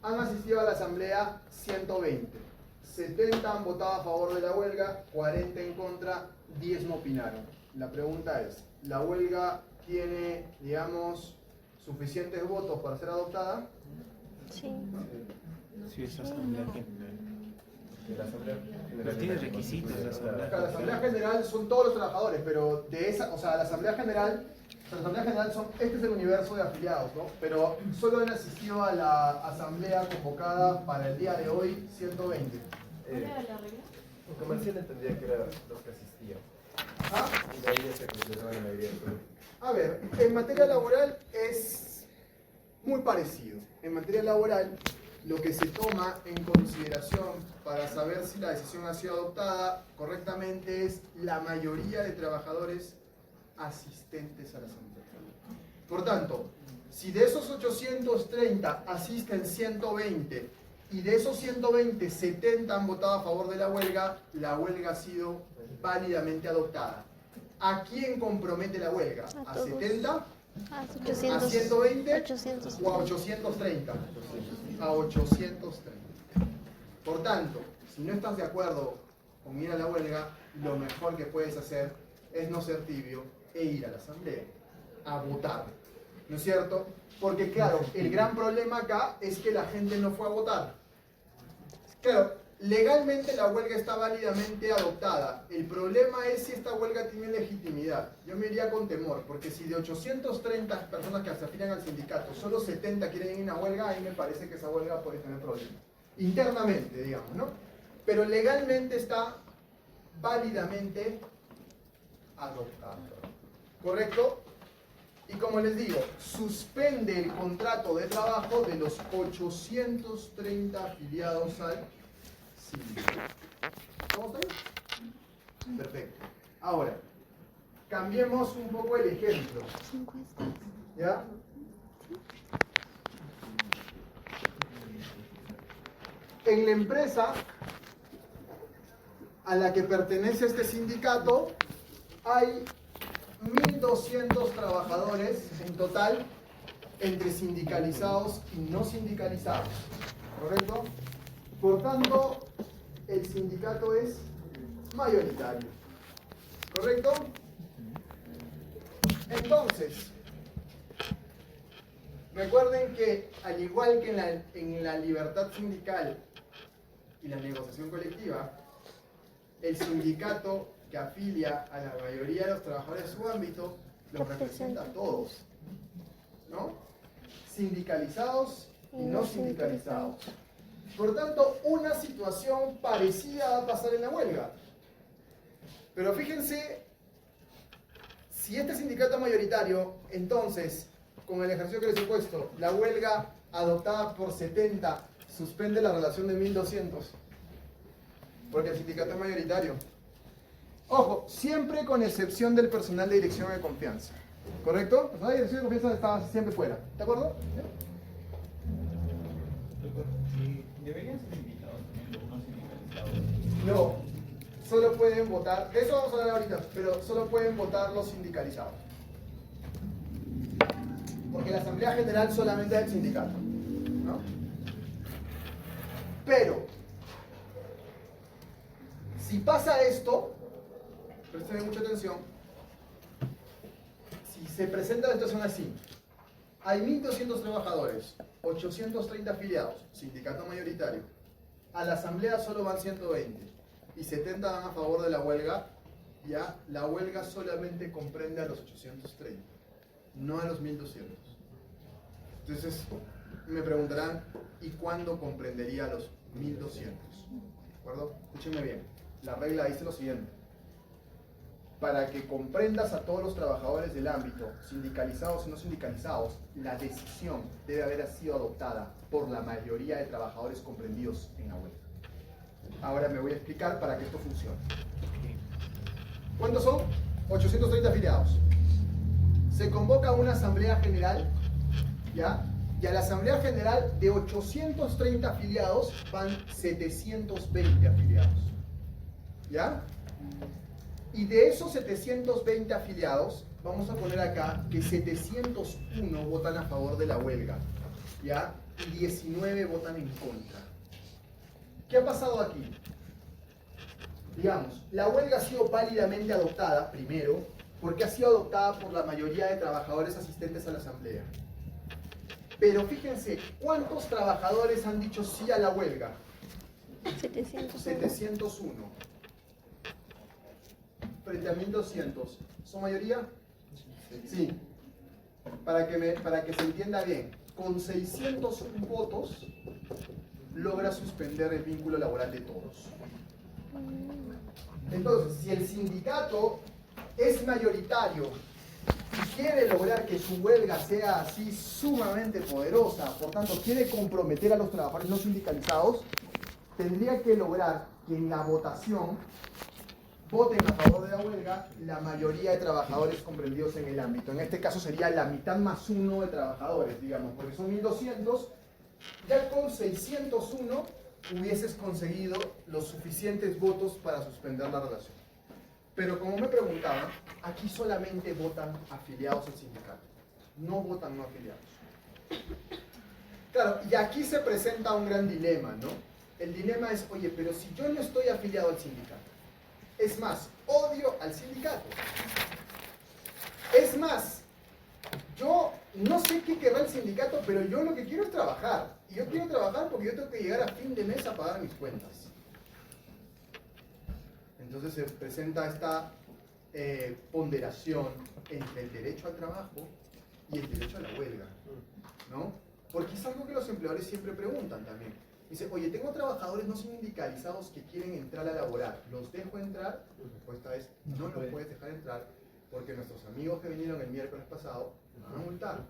Han asistido a la asamblea 120. 70 han votado a favor de la huelga, 40 en contra, 10 no opinaron. La pregunta es, ¿la huelga tiene, digamos, suficientes votos para ser adoptada? Sí. Sí, es asamblea general. La asamblea No tiene requisitos la asamblea. La asamblea general son todos los trabajadores, pero de esa, o sea, la asamblea general este es el universo de afiliados, ¿no? Pero solo han asistido a la asamblea convocada para el día de hoy 120. El comercial entendía que eran los que asistían. ¿Ah? Y de ahí ya se completaba la mayoría del grupo. A ver, en materia laboral es muy parecido. En materia laboral, lo que se toma en consideración para saber si la decisión ha sido adoptada correctamente es la mayoría de trabajadores asistentes a la asamblea. Por tanto, si de esos 830 asisten 120 y de esos 120, 70 han votado a favor de la huelga ha sido válidamente adoptada. ¿A quién compromete la huelga? ¿A 70? ¿A 120? 800. ¿O a 830? A 830. Por tanto, si no estás de acuerdo con ir a la huelga, lo mejor que puedes hacer es no ser tibio e ir a la asamblea, a votar. ¿No es cierto? Porque claro, el gran problema acá es que la gente no fue a votar. Claro, legalmente la huelga está válidamente adoptada. El problema es si esta huelga tiene legitimidad. Yo me iría con temor, porque si de 830 personas que se afilian al sindicato, solo 70 quieren ir a una huelga, a mí me parece que esa huelga puede tener problemas. Internamente, digamos, ¿no? Pero legalmente está válidamente adoptada. ¿Correcto? Y como les digo, suspende el contrato de trabajo de los 830 afiliados al sindicato. ¿Estamos ahí? Perfecto. Ahora, cambiemos un poco el ejemplo. ¿Ya? En la empresa a la que pertenece este sindicato hay 1.200 trabajadores en total, entre sindicalizados y no sindicalizados, ¿correcto? Por tanto, el sindicato es mayoritario, ¿correcto? Entonces, recuerden que al igual que en la libertad sindical y la negociación colectiva, el sindicato que afilia a la mayoría de los trabajadores de su ámbito los representa a todos, ¿no? Sindicalizados y no sindicalizados. Por lo tanto, una situación parecida va a pasar en la huelga. Pero fíjense, si este sindicato es mayoritario, entonces, con el ejercicio que les he puesto, la huelga adoptada por 70 suspende la relación de 1200, porque el sindicato es mayoritario. Ojo, siempre con excepción del personal de dirección de confianza, ¿correcto? El personal de dirección de confianza está siempre fuera, ¿de acuerdo? ¿Deberían ser invitados también los no sindicalizados? No, solo pueden votar, de eso vamos a hablar ahorita, pero solo pueden votar los sindicalizados. Porque la Asamblea General solamente es el sindicato, ¿no? Pero, si pasa esto, presten mucha atención, si se presenta la situación así, hay 1.200 trabajadores, 830 afiliados, sindicato mayoritario, a la Asamblea solo van 120 y 70 van a favor de la huelga, ya la huelga solamente comprende a los 830, no a los 1.200. Entonces, me preguntarán, ¿y cuándo comprendería a los 1.200? ¿De acuerdo? Escúchenme bien, la regla dice lo siguiente. Para que comprendas a todos los trabajadores del ámbito, sindicalizados y no sindicalizados, la decisión debe haber sido adoptada por la mayoría de trabajadores comprendidos en la huelga. Ahora me voy a explicar para que esto funcione. ¿Cuántos son? 830 afiliados. Se convoca una asamblea general, ¿ya? Y a la asamblea general de 830 afiliados van 720 afiliados, ¿ya? Y de esos 720 afiliados, vamos a poner acá que 701 votan a favor de la huelga, ¿ya? Y 19 votan en contra. ¿Qué ha pasado aquí? Digamos, la huelga ha sido válidamente adoptada, primero, porque ha sido adoptada por la mayoría de trabajadores asistentes a la asamblea. Pero fíjense, ¿cuántos trabajadores han dicho sí a la huelga? 701. Frente a 1.200. ¿Son mayoría? Sí. Para que se entienda bien, con 600 votos logra suspender el vínculo laboral de todos. Entonces, si el sindicato es mayoritario y quiere lograr que su huelga sea así sumamente poderosa, por tanto quiere comprometer a los trabajadores no sindicalizados, tendría que lograr que en la votación voten a favor de la huelga la mayoría de trabajadores comprendidos en el ámbito. En este caso sería la mitad más uno de trabajadores, digamos, porque son 1.200. Ya con 601 hubieses conseguido los suficientes votos para suspender la relación. Pero como me preguntaban, aquí solamente votan afiliados al sindicato, no votan no afiliados. Claro, y aquí se presenta un gran dilema, ¿no? El dilema es, oye, pero si yo no estoy afiliado al sindicato, es más, odio al sindicato. Es más, yo no sé qué querrá el sindicato, pero yo lo que quiero es trabajar. Y yo quiero trabajar porque yo tengo que llegar a fin de mes a pagar mis cuentas. Entonces se presenta esta ponderación entre el derecho al trabajo y el derecho a la huelga, ¿no? Porque es algo que los empleadores siempre preguntan también. Dice, oye, tengo trabajadores no sindicalizados que quieren entrar a laborar. ¿Los dejo entrar? La respuesta es, no los puedes dejar entrar porque nuestros amigos que vinieron el miércoles pasado nos van a multar.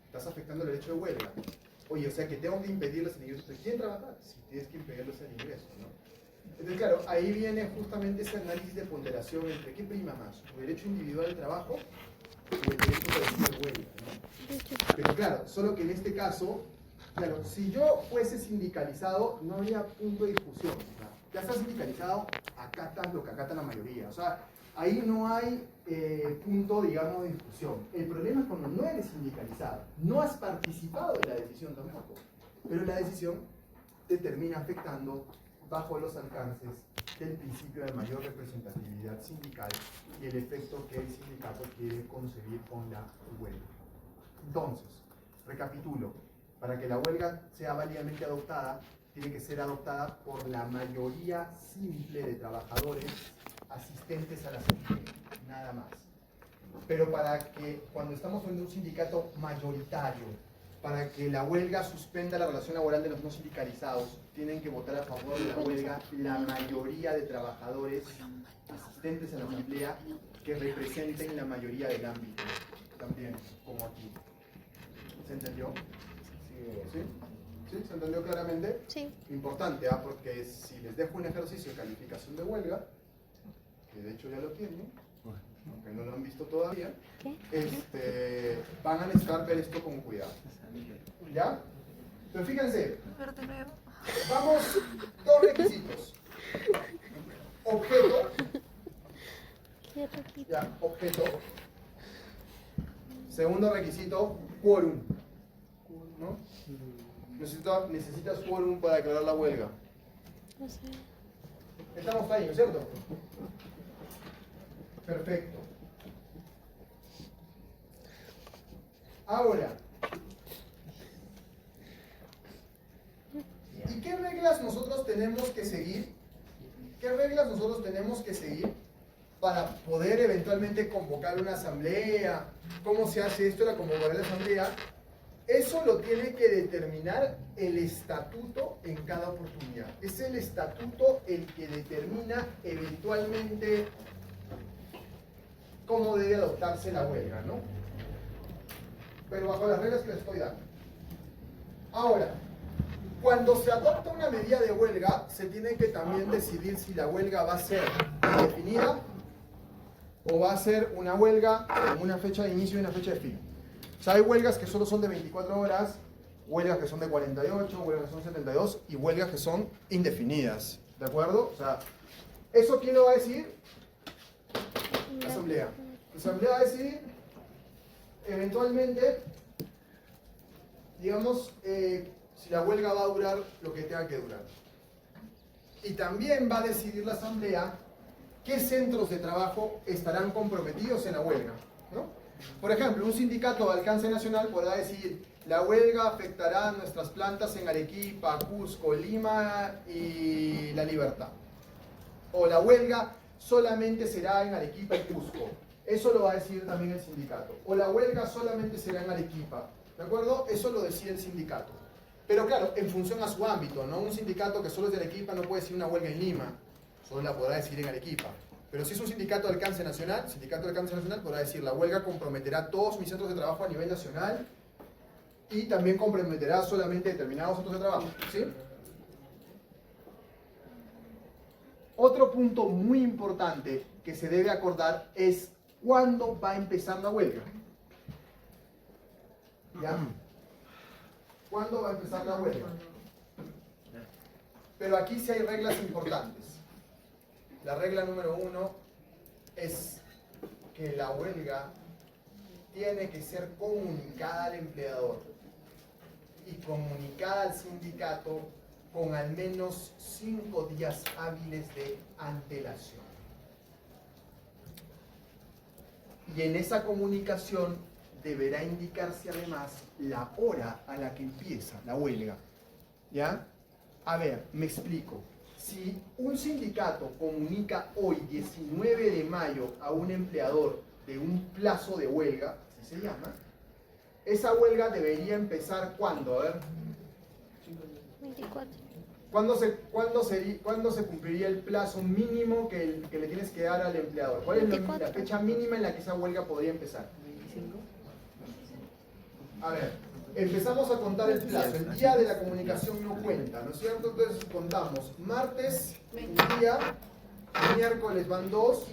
Estás afectando el derecho de huelga. Oye, o sea que tengo que impedirles el ingreso. ¿Quieren trabajar? Sí, tienes que impedirles el ingreso, ¿no? Entonces, claro, ahí viene justamente ese análisis de ponderación entre qué prima más, tu derecho individual al trabajo y el derecho colectivo de huelga, ¿no? Pero claro, solo que en este caso, claro, si yo fuese sindicalizado, no habría punto de discusión. O sea, ya estás sindicalizado, acatas lo que acata la mayoría. O sea, ahí no hay punto, digamos, de discusión. El problema es cuando no eres sindicalizado, no has participado de la decisión tampoco, pero la decisión te termina afectando bajo los alcances del principio de mayor representatividad actividad sindical y el efecto que el sindicato quiere concebir con la huelga. Entonces, recapitulo, para que la huelga sea válidamente adoptada, tiene que ser adoptada por la mayoría simple de trabajadores asistentes a la asamblea, nada más. Pero para que, cuando estamos en un sindicato mayoritario, para que la huelga suspenda la relación laboral de los no sindicalizados, tienen que votar a favor de la huelga la mayoría de trabajadores asistentes a la asamblea que representen la mayoría del ámbito, también, como aquí. ¿Se entendió? ¿Sí? ¿Sí? ¿Se entendió claramente? Sí. Importante, porque si les dejo un ejercicio de calificación de huelga, que de hecho ya lo tienen, aunque no lo han visto todavía, van a necesitar ver esto con cuidado. ¿Ya? Pero fíjense, vamos, dos requisitos. Objeto, Qué ratito. ya, objeto. Segundo requisito, quórum. ¿No? Necesitas quórum para declarar la huelga. No sé. Estamos ahí, ¿no es cierto? Perfecto. Ahora, ¿y qué reglas nosotros tenemos que seguir? ¿Qué reglas nosotros tenemos que seguir para poder eventualmente convocar una asamblea? ¿Cómo se hace esto, la convocatoria de la asamblea? Eso lo tiene que determinar el estatuto en cada oportunidad. Es el estatuto el que determina eventualmente cómo debe adoptarse la huelga, ¿no? Pero bajo las reglas que les estoy dando. Ahora, cuando se adopta una medida de huelga, se tiene que también decidir si la huelga va a ser indefinida o va a ser una huelga con una fecha de inicio y una fecha de fin. O sea, hay huelgas que solo son de 24 horas, huelgas que son de 48, huelgas que son 72 y huelgas que son indefinidas. ¿De acuerdo? O sea, ¿eso quién lo va a decidir? La asamblea. La asamblea va a decidir eventualmente, digamos, si la huelga va a durar lo que tenga que durar. Y también va a decidir la asamblea qué centros de trabajo estarán comprometidos en la huelga, ¿no? Por ejemplo, un sindicato de alcance nacional podrá decir: la huelga afectará a nuestras plantas en Arequipa, Cusco, Lima y La Libertad. O la huelga solamente será en Arequipa y Cusco. Eso lo va a decidir también el sindicato. O la huelga solamente será en Arequipa. ¿De acuerdo? Eso lo decide el sindicato. Pero claro, en función a su ámbito, ¿no? Un sindicato que solo es de Arequipa no puede decir una huelga en Lima. Solo la podrá decir en Arequipa. Pero si es un sindicato de alcance nacional, podrá decir: la huelga comprometerá todos mis centros de trabajo a nivel nacional y también comprometerá solamente determinados centros de trabajo. ¿Sí? Otro punto muy importante que se debe acordar es cuándo va a empezar la huelga. ¿Ya? ¿Cuándo va a empezar la huelga? Pero aquí sí hay reglas importantes. La regla número 1 es que la huelga tiene que ser comunicada al empleador y comunicada al sindicato con al menos 5 días hábiles de antelación. Y en esa comunicación deberá indicarse además la hora a la que empieza la huelga. ¿Ya? A ver, me explico. Si un sindicato comunica hoy, 19 de mayo, a un empleador de un plazo de huelga, así se llama, esa huelga debería empezar ¿cuándo? A ver. 24. ¿Cuándo se cumpliría el plazo mínimo que le tienes que dar al empleador? ¿Cuál es la 24. fecha mínima en la que esa huelga podría empezar? 25. A ver, empezamos a contar el plazo. El día de la comunicación no cuenta, ¿no es cierto? Entonces contamos: martes, un día; miércoles van 2,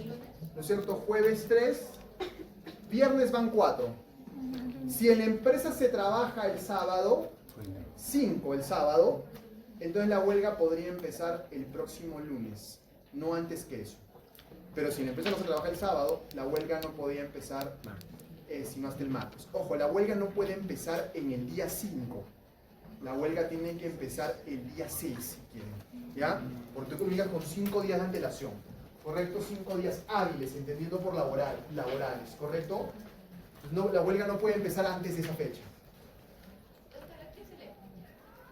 ¿no es cierto? Jueves 3, viernes van 4. Si en la empresa se trabaja el sábado, 5 el sábado, entonces la huelga podría empezar el próximo lunes, no antes que eso. Pero si en la empresa no se trabaja el sábado, la huelga no podría empezar sino hasta el martes. Ojo, la huelga no puede empezar en el día 5. La huelga tiene que empezar el día 6, si quieren. ¿Ya? Porque tú comunicas con 5 días de antelación. ¿correcto? 5 días hábiles, entendiendo por laborales, ¿correcto? No, la huelga no puede empezar antes de esa fecha. Doctor, ¿a quién se le comunica?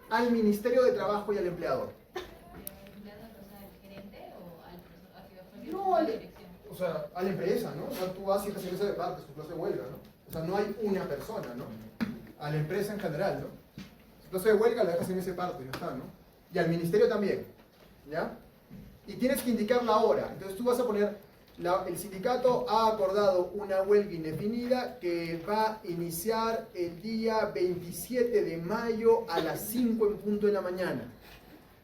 Al Ministerio de Trabajo y al empleador. ¿Al empleado, o sea, al gerente o al No, a la dirección? o sea, a la empresa, ¿no? O sea, tú vas y estás en esa de partes, tu clase de huelga, ¿no? O sea, no hay una persona, ¿no? A la empresa en general, ¿no? Tu clase de huelga la dejas en ese parte, ya está, ¿no? Y al ministerio también, ¿ya? Y tienes que indicar la hora. Entonces tú vas a poner, el sindicato ha acordado una huelga indefinida que va a iniciar el día 27 de mayo a las 5 en punto de la mañana.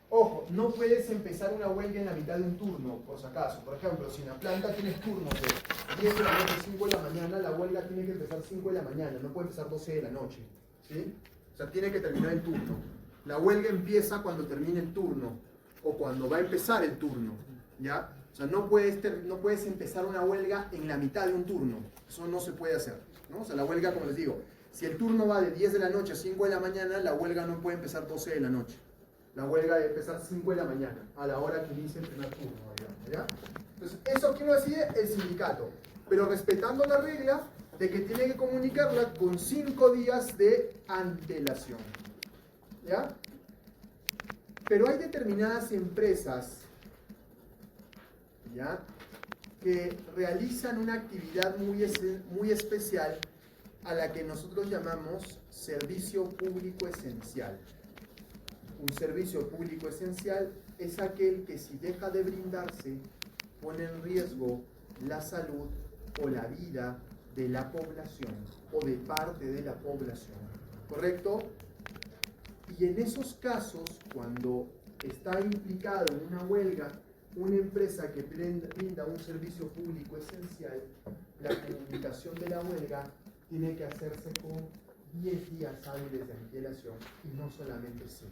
Ojo, no puedes empezar una huelga en la mitad de un turno, por si acaso. Por ejemplo, si en la planta tienes turnos de 10 de la noche a 5 de la mañana, la huelga tiene que empezar 5 de la mañana, no puede empezar 12 de la noche. ¿Sí? O sea, tiene que terminar el turno. La huelga empieza cuando termine el turno, o cuando va a empezar el turno, ¿ya? O sea, no puedes empezar una huelga en la mitad de un turno. Eso no se puede hacer, ¿no? O sea, la huelga, como les digo, si el turno va de 10 de la noche a 5 de la mañana, la huelga no puede empezar 12 de la noche. La huelga debe empezar 5 de la mañana, a la hora que inicie el primer turno, digamos, ¿ya? Entonces, eso quién lo decide, el sindicato, pero respetando la regla de que tiene que comunicarla con 5 días de antelación, ¿ya? Pero hay determinadas empresas, ¿ya?, que realizan una actividad muy especial a la que nosotros llamamos servicio público esencial. Un servicio público esencial es aquel que, si deja de brindarse, pone en riesgo la salud o la vida de la población o de parte de la población, ¿correcto? Y en esos casos, cuando está implicado en una huelga una empresa que brinda un servicio público esencial, la comunicación de la huelga tiene que hacerse con 10 días hábiles de antelación y no solamente 5.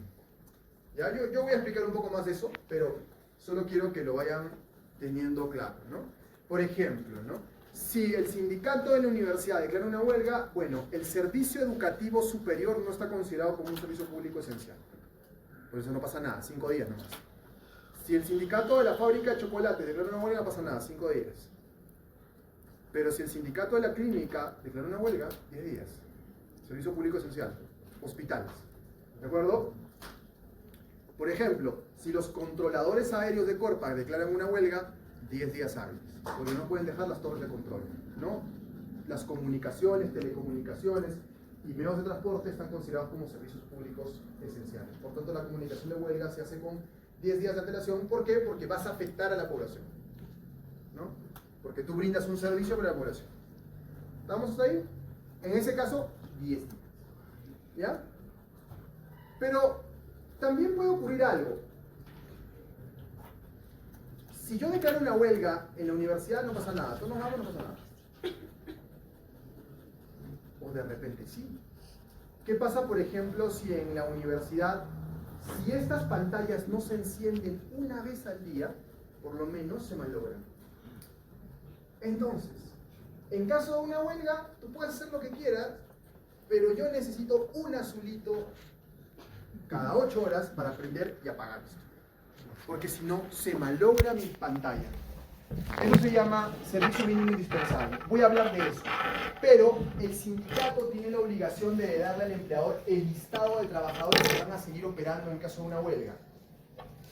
¿Ya? Yo voy a explicar un poco más de eso, pero solo quiero que lo vayan teniendo claro, ¿no? Por ejemplo, ¿no?, si el sindicato de la universidad declara una huelga, bueno, el servicio educativo superior no está considerado como un servicio público esencial. Por eso no pasa nada, 5 días nomás. Si el sindicato de la fábrica de chocolate declara una huelga, no pasa nada, 5 días. Pero si el sindicato de la clínica declara una huelga, 10 días. Servicio público esencial. Hospitales. ¿De acuerdo? Por ejemplo, si los controladores aéreos de Corpac declaran una huelga, 10 días hábiles. Porque no pueden dejar las torres de control, ¿no? Las comunicaciones, telecomunicaciones y medios de transporte están considerados como servicios públicos esenciales. Por tanto, la comunicación de huelga se hace con 10 días de antelación. ¿Por qué? Porque vas a afectar a la población, ¿no? Porque tú brindas un servicio para la población. ¿Estamos hasta ahí? En ese caso, 10 días. ¿Ya? Pero también puede ocurrir algo. Si yo declaro una huelga en la universidad, no pasa nada. Todos nos vamos, no pasa nada. O de repente sí. ¿Qué pasa, por ejemplo, si en la universidad, si estas pantallas no se encienden una vez al día, por lo menos se malogran? Entonces, en caso de una huelga, tú puedes hacer lo que quieras, pero yo necesito un azulito cada 8 horas para prender y apagar esto. Porque si no, se malogra mi pantalla. Eso se llama servicio mínimo indispensable. Voy a hablar de eso. Pero el sindicato tiene la obligación de darle al empleador el listado de trabajadores que van a seguir operando en caso de una huelga.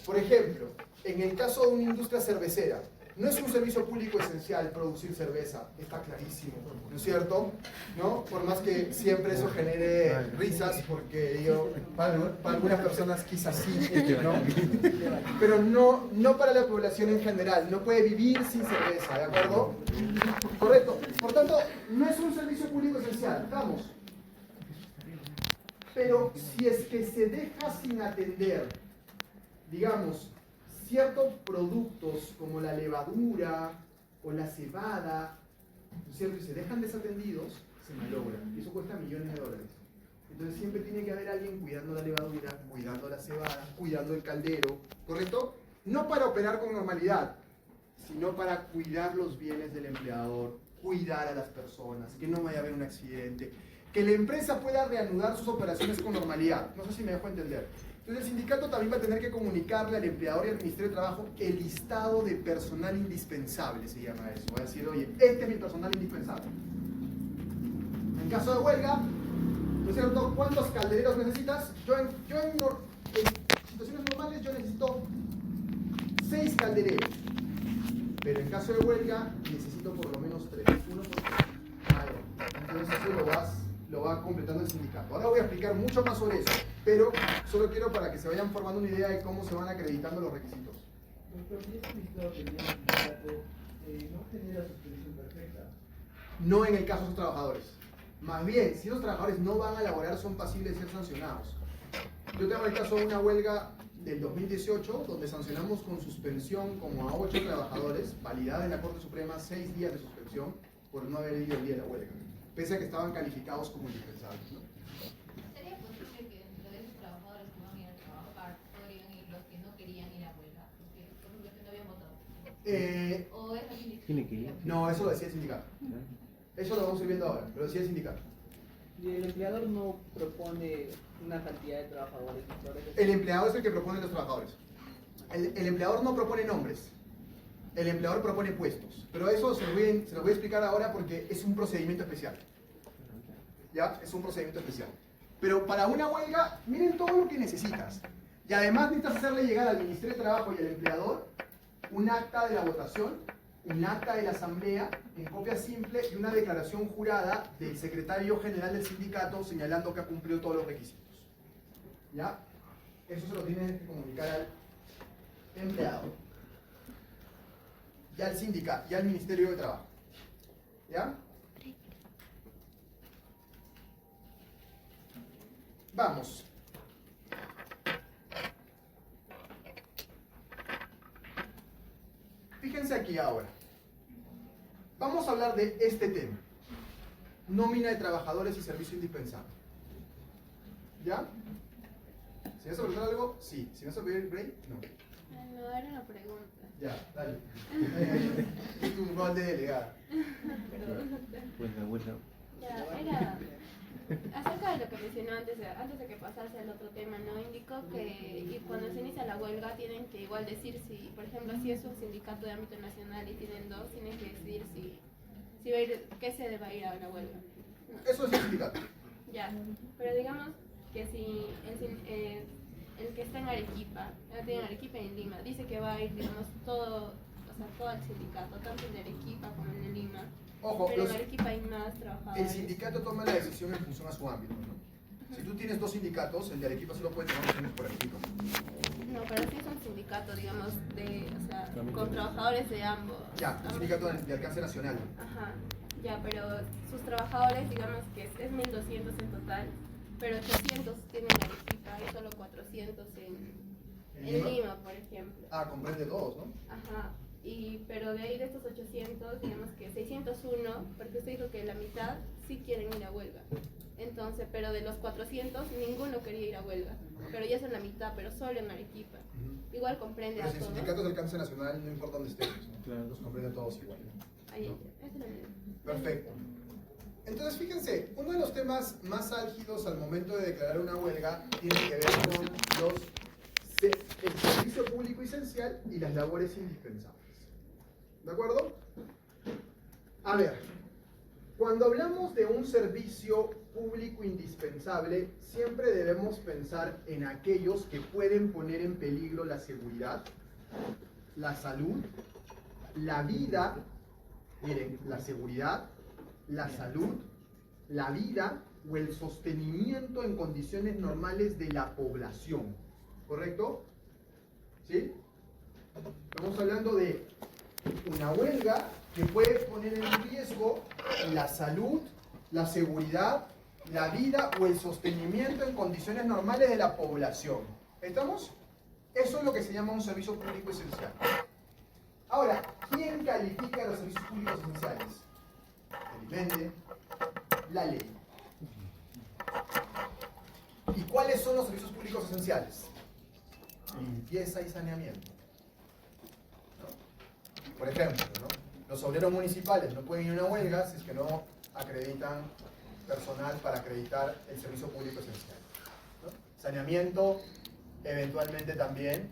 Por ejemplo, en el caso de una industria cervecera, no es un servicio público esencial producir cerveza, está clarísimo, ¿no es cierto? ¿No? Por más que siempre eso genere risas, porque para algunas personas quizás sí, ¿no? Pero no para la población en general, no puede vivir sin cerveza, ¿de acuerdo? Correcto. Por tanto, no es un servicio público esencial, vamos. Pero si es que se deja sin atender, digamos, ciertos productos como la levadura o la cebada, ¿no es cierto?, y se dejan desatendidos, se malogran. Y eso cuesta millones de dólares. Entonces siempre tiene que haber alguien cuidando la levadura, cuidando la cebada, cuidando el caldero, ¿correcto? No para operar con normalidad, sino para cuidar los bienes del empleador, cuidar a las personas, que no vaya a haber un accidente, que la empresa pueda reanudar sus operaciones con normalidad. No sé si me dejo entender. Entonces el sindicato también va a tener que comunicarle al empleador y al Ministerio de Trabajo el listado de personal indispensable, se llama eso. Va a decir, oye, este es mi personal indispensable. En caso de huelga, ¿no es cierto? ¿Cuántos caldereros necesitas? Yo en situaciones normales yo necesito 6 caldereros. Pero en caso de huelga necesito por lo menos 3. Uno por cada. Entonces eso lo va completando el sindicato. Ahora voy a explicar mucho más sobre eso, pero solo quiero para que se vayan formando una idea de cómo se van acreditando los requisitos. Pero si este listado que tiene el sindicato no genera suspensión perfecta. No en el caso de los trabajadores. Más bien, si los trabajadores no van a laborar, son pasibles de ser sancionados. Yo tengo el caso de una huelga del 2018, donde sancionamos con suspensión como a 8 trabajadores, validada en la Corte Suprema 6 días de suspensión por no haber ido el día de la huelga, pese a que estaban calificados como indispensables, ¿no? ¿Sería posible que dentro de esos trabajadores que van a ir a trabajar podrían ir los que no querían ir a huelga? Porque, por ejemplo, los que no habían votado. ¿O es así? Tiene que ir. No, eso lo decía el sindicato. Eso lo vamos a ir viendo ahora, lo decía el sindicato. Y el empleador no propone una cantidad de trabajadores. El empleador es el que propone los trabajadores. El empleador no propone nombres. El empleador propone puestos. Pero eso se lo voy a explicar ahora porque es un procedimiento especial. ¿Ya? Es un procedimiento especial. Pero para una huelga, miren todo lo que necesitas. Y además necesitas hacerle llegar al Ministerio de Trabajo y al empleador un acta de la votación, un acta de la asamblea en copia simple y una declaración jurada del secretario general del sindicato señalando que ha cumplido todos los requisitos. ¿Ya? Eso se lo tiene que comunicar al empleado y al sindicato y al Ministerio de Trabajo. ¿Ya? Vamos. Fíjense aquí ahora. Vamos a hablar de este tema. Nómina de trabajadores y servicio indispensable. ¿Ya? ¿Si vas a preguntar algo? Sí. ¿Si vas a pedir break? No. No, era una pregunta. Ya, dale. Es tu rol de delegada. Bueno. Ya, era acerca de lo que mencionó antes de que pasase al otro tema, ¿no? Indicó que cuando se inicia la huelga tienen que igual decir si, por ejemplo, si es un sindicato de ámbito nacional y tienen 2, tienen que decidir si va a ir, qué sede va a ir a la huelga. ¿No? Eso es el sindicato. Ya, pero digamos que si el que está en Arequipa, en Arequipa y en Lima, dice que va a ir, digamos, todo el sindicato, tanto el de Arequipa como el de Lima. Ojo, Pero en Arequipa hay más trabajadores. el sindicato toma la decisión en función a su ámbito, ¿no? Si tú tienes 2 sindicatos, el de Arequipa solo puede tomar decisiones por Arequipa. No, pero sí es un sindicato, digamos, con trabajadores de ambos. Ya, un sindicato de alcance nacional. Ajá, ya, pero sus trabajadores, digamos que es 1.200 en total, pero 800 tienen Arequipa y solo 400 en Lima, por ejemplo. Ah, comprende todos, ¿no? Ajá, pero de ahí de estos 800, digamos que 601, porque usted dijo que la mitad sí quieren ir a huelga. Entonces, pero de los 400, ninguno quería ir a huelga. Pero ya son la mitad, pero solo en Arequipa. Igual comprende Pero a si el todos. sindicato de alcance nacional, no importa dónde estemos, ¿no? Claro. Los comprende a todos igual, ¿no? Ahí, esa es la- Perfecto. Entonces, fíjense, uno de los temas más álgidos al momento de declarar una huelga tiene que ver con el servicio público esencial y las labores indispensables. ¿De acuerdo? A ver, cuando hablamos de un servicio público indispensable, siempre debemos pensar en aquellos que pueden poner en peligro la seguridad, la salud, la vida, miren, la seguridad, la salud, la vida o el sostenimiento en condiciones normales de la población. ¿Correcto? ¿Sí? Estamos hablando de una huelga que puede poner en riesgo la salud, la seguridad, la vida o el sostenimiento en condiciones normales de la población. ¿Estamos? Eso es lo que se llama un servicio público esencial. Ahora, ¿quién califica los servicios públicos esenciales? El IPENDE, la ley. ¿Y cuáles son los servicios públicos esenciales? Limpieza y saneamiento. ¿No? Por ejemplo, ¿no? Los obreros municipales no pueden ir a una huelga si es que no acreditan personal para acreditar el servicio público esencial. ¿No? Saneamiento, Eventualmente también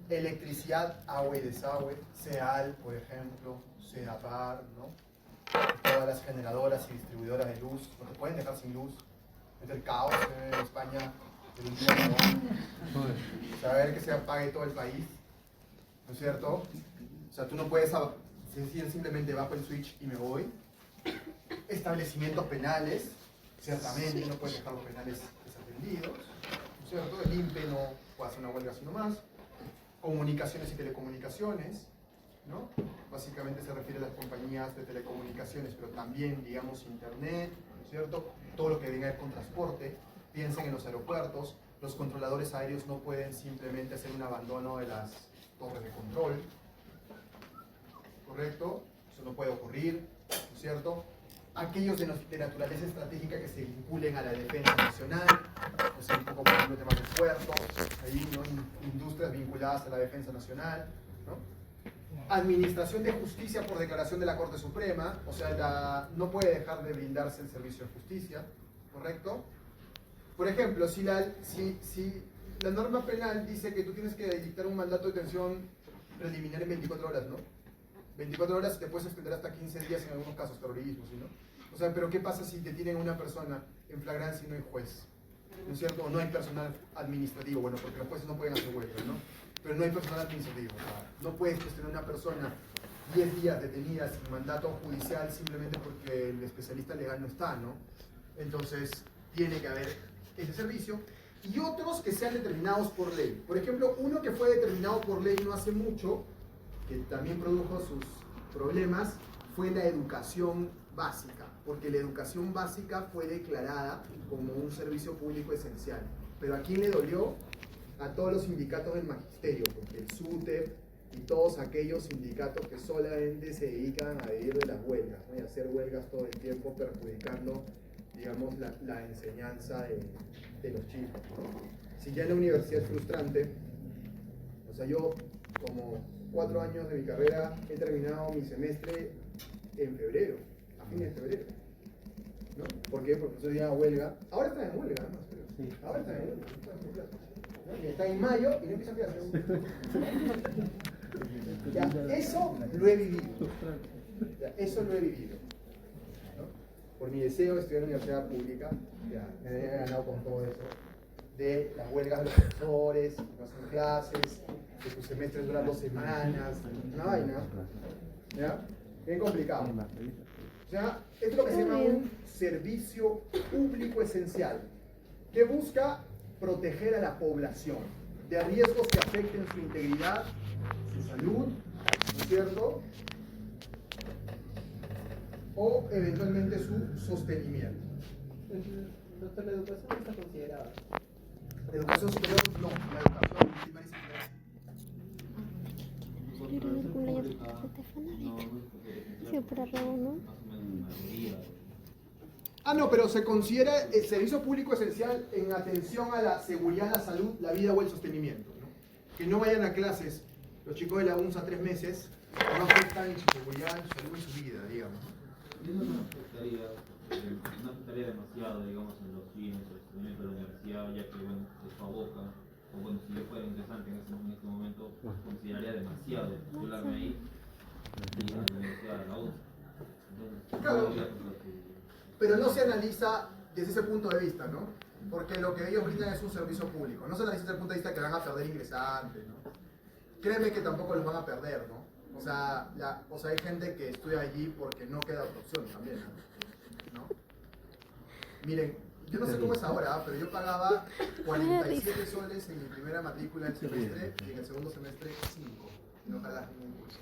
electricidad, agua y desagüe, CEAL, por ejemplo, CEDAPAR, ¿no? Todas las generadoras y distribuidoras de luz, no te pueden dejar sin luz. Es el caos en España, el infierno. Saber que se apague todo el país, ¿no es cierto? O sea, tú no puedes decir simplemente bajo el switch y me voy. Establecimientos penales, ciertamente no puedes dejar los penales desatendidos, ¿no es cierto? El INPE no puede hacer una huelga así nomás. Comunicaciones y telecomunicaciones, ¿no? Básicamente se refiere a las compañías de telecomunicaciones, pero también, digamos, internet, ¿no es cierto? Todo lo que venga con transporte. Piensen en los aeropuertos, los controladores aéreos no pueden simplemente hacer un abandono de las torres de control, ¿correcto? Eso no puede ocurrir, ¿no es cierto? Aquellos de naturaleza estratégica que se vinculen a la defensa nacional, o sea, un poco por ejemplo temas de puertos, ahí, ¿no? Industrias vinculadas a la defensa nacional, ¿no? Administración de justicia por declaración de la Corte Suprema, o sea, no puede dejar de brindarse el servicio de justicia, ¿correcto? Por ejemplo, si la norma penal dice que tú tienes que dictar un mandato de detención preliminar en 24 horas, ¿no? 24 horas te puedes extender hasta 15 días en algunos casos, terrorismo, ¿sí, no? O sea, pero ¿qué pasa si detienen a una persona en flagrancia y no hay juez? ¿No es cierto? O no hay personal administrativo, bueno, porque los jueces no pueden hacer huelga, ¿no? Pero no hay personal administrativo, o sea, no puedes tener a una persona 10 días detenida sin mandato judicial simplemente porque el especialista legal no está, ¿no? Entonces, tiene que haber ese servicio. Y otros que sean determinados por ley. Por ejemplo, uno que fue determinado por ley no hace mucho, que también produjo sus problemas, fue la educación básica, porque la educación básica fue declarada como un servicio público esencial. Pero ¿a quién le dolió? A todos los sindicatos del magisterio, porque el SUTEP y todos aquellos sindicatos que solamente se dedican a vivir de las huelgas, ¿no? Y a hacer huelgas todo el tiempo, perjudicando, digamos, la enseñanza de los chicos. Si ya en la universidad es frustrante, o sea, yo como 4 años de mi carrera he terminado mi semestre en febrero, a fines de febrero, ¿no? ¿Por qué? Porque ese día huelga, ahora están en huelga, ¿no? Sí. Ahora están en huelga, ¿no? Está en mayo y no empiezan clases. Ya, eso lo he vivido. Ya, eso lo he vivido, ¿no? Por mi deseo de estudiar en la universidad pública, ya, me he ganado con todo eso, de las huelgas de los profesores, no hacen clases, que tu semestre dura 2 semanas, una vaina, ¿ya? Bien complicado. O sea, esto es lo que se llama un servicio público esencial, que busca proteger a la población de riesgos que afecten su integridad, su salud, ¿no es cierto? O eventualmente su sostenimiento. Doctor, la educación no está considerada. La educación superior, no, la educación primaria y secundaria. Ah, no, pero se considera el servicio público esencial en atención a la seguridad, la salud, la vida o el sostenimiento, ¿no? Que no vayan a clases los chicos de la UNSA 3 meses, no afectan en su seguridad, en su salud y su vida, digamos. Eso no afectaría demasiado, digamos, en los fines, el sostenimiento de la universidad, ya que, bueno, se aboca, o bueno, si yo fuera interesante en este momento, consideraría demasiado titularme ahí y a la universidad de la UNSA. Entonces, claro, pero no se analiza desde ese punto de vista, ¿no? Porque lo que ellos brindan es un servicio público, no se analiza desde el punto de vista que van a perder ingresantes, ¿no? Créeme que tampoco los van a perder, ¿no? O sea, hay gente que estudia allí porque no queda otra opción también, ¿no? Miren, yo no sé cómo es ahora, pero yo pagaba 47 soles en mi primera matrícula del semestre y en el segundo semestre 5. No pagaba ningún curso.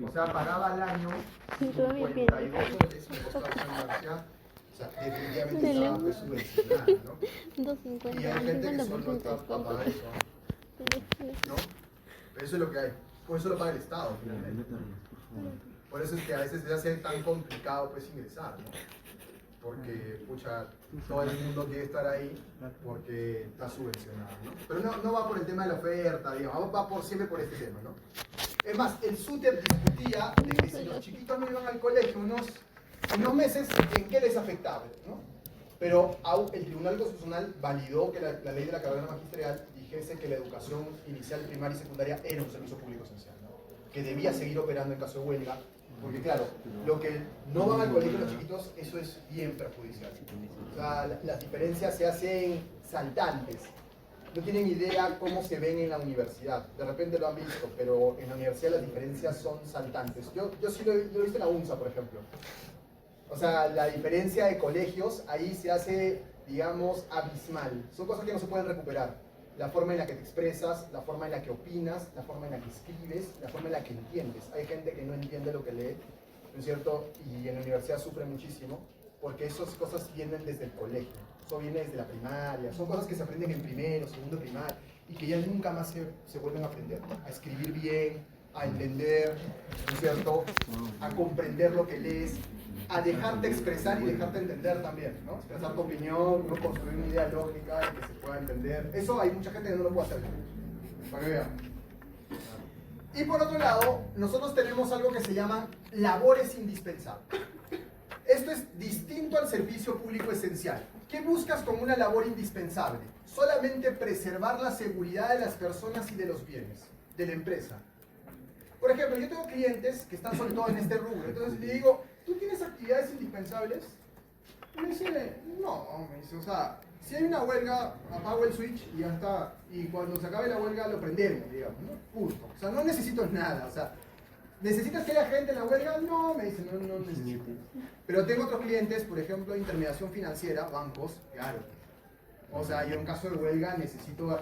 O sea, pagaba al año 42 soles, me costaba la universidad. O sea, definitivamente estaba pues subvencionada, ¿no? Y hay gente que solo está a pagar eso, ¿no? Pero eso es lo que hay. Por eso lo paga el Estado, finalmente. Por eso es que a veces se hace tan complicado pues ingresar, ¿no? Porque, pucha, todo el mundo quiere estar ahí porque está subvencionado, ¿no? Pero no va por el tema de la oferta, digamos, va siempre por este tema, ¿no? Es más, el SUTEP discutía de que si los chiquitos no iban al colegio unos meses, ¿en qué les afectaba, ¿no? Pero el Tribunal Constitucional validó que la ley de la carrera magisterial dijese que la educación inicial, primaria y secundaria era un servicio público esencial, ¿no? Que debía seguir operando en caso de huelga, porque claro, lo que no van al colegio los chiquitos, eso es bien perjudicial. O sea, las diferencias se hacen saltantes. No tienen idea cómo se ven en la universidad. De repente lo han visto, pero en la universidad las diferencias son saltantes. Yo sí lo he visto en la UNSA, por ejemplo. O sea, la diferencia de colegios ahí se hace, digamos, abismal. Son cosas que no se pueden recuperar. La forma en la que te expresas, la forma en la que opinas, la forma en la que escribes, la forma en la que entiendes. Hay gente que no entiende lo que lee, ¿no es cierto? Y en la universidad sufre muchísimo, porque esas cosas vienen desde el colegio. Eso viene desde la primaria. Son cosas que se aprenden en primero, segundo primaria, y que ya nunca más se vuelven a aprender. A escribir bien, a entender, ¿no es cierto? A comprender lo que lees, a dejarte expresar y dejarte entender también, ¿no? Expresar tu opinión, no construir una idea lógica y que se pueda entender. Eso hay mucha gente que no lo puede hacer, para que vean. Y por otro lado, nosotros tenemos algo que se llama labores indispensables. Esto es distinto al servicio público esencial. ¿Qué buscas con una labor indispensable? Solamente preservar la seguridad de las personas y de los bienes de la empresa. Por ejemplo, yo tengo clientes que están sobre todo en este rubro, entonces le digo, ¿tú tienes actividades indispensables? Y me dice, no, me dice, o sea, si hay una huelga, apago el switch y ya está, y cuando se acabe la huelga lo prendemos, digamos, ¿no? Punto. O sea, no necesito nada, o sea, ¿necesitas que haya gente en la huelga? No, me dice, no necesito. Pero tengo otros clientes, por ejemplo, intermediación financiera, bancos, claro. O sea, yo en caso de huelga necesito,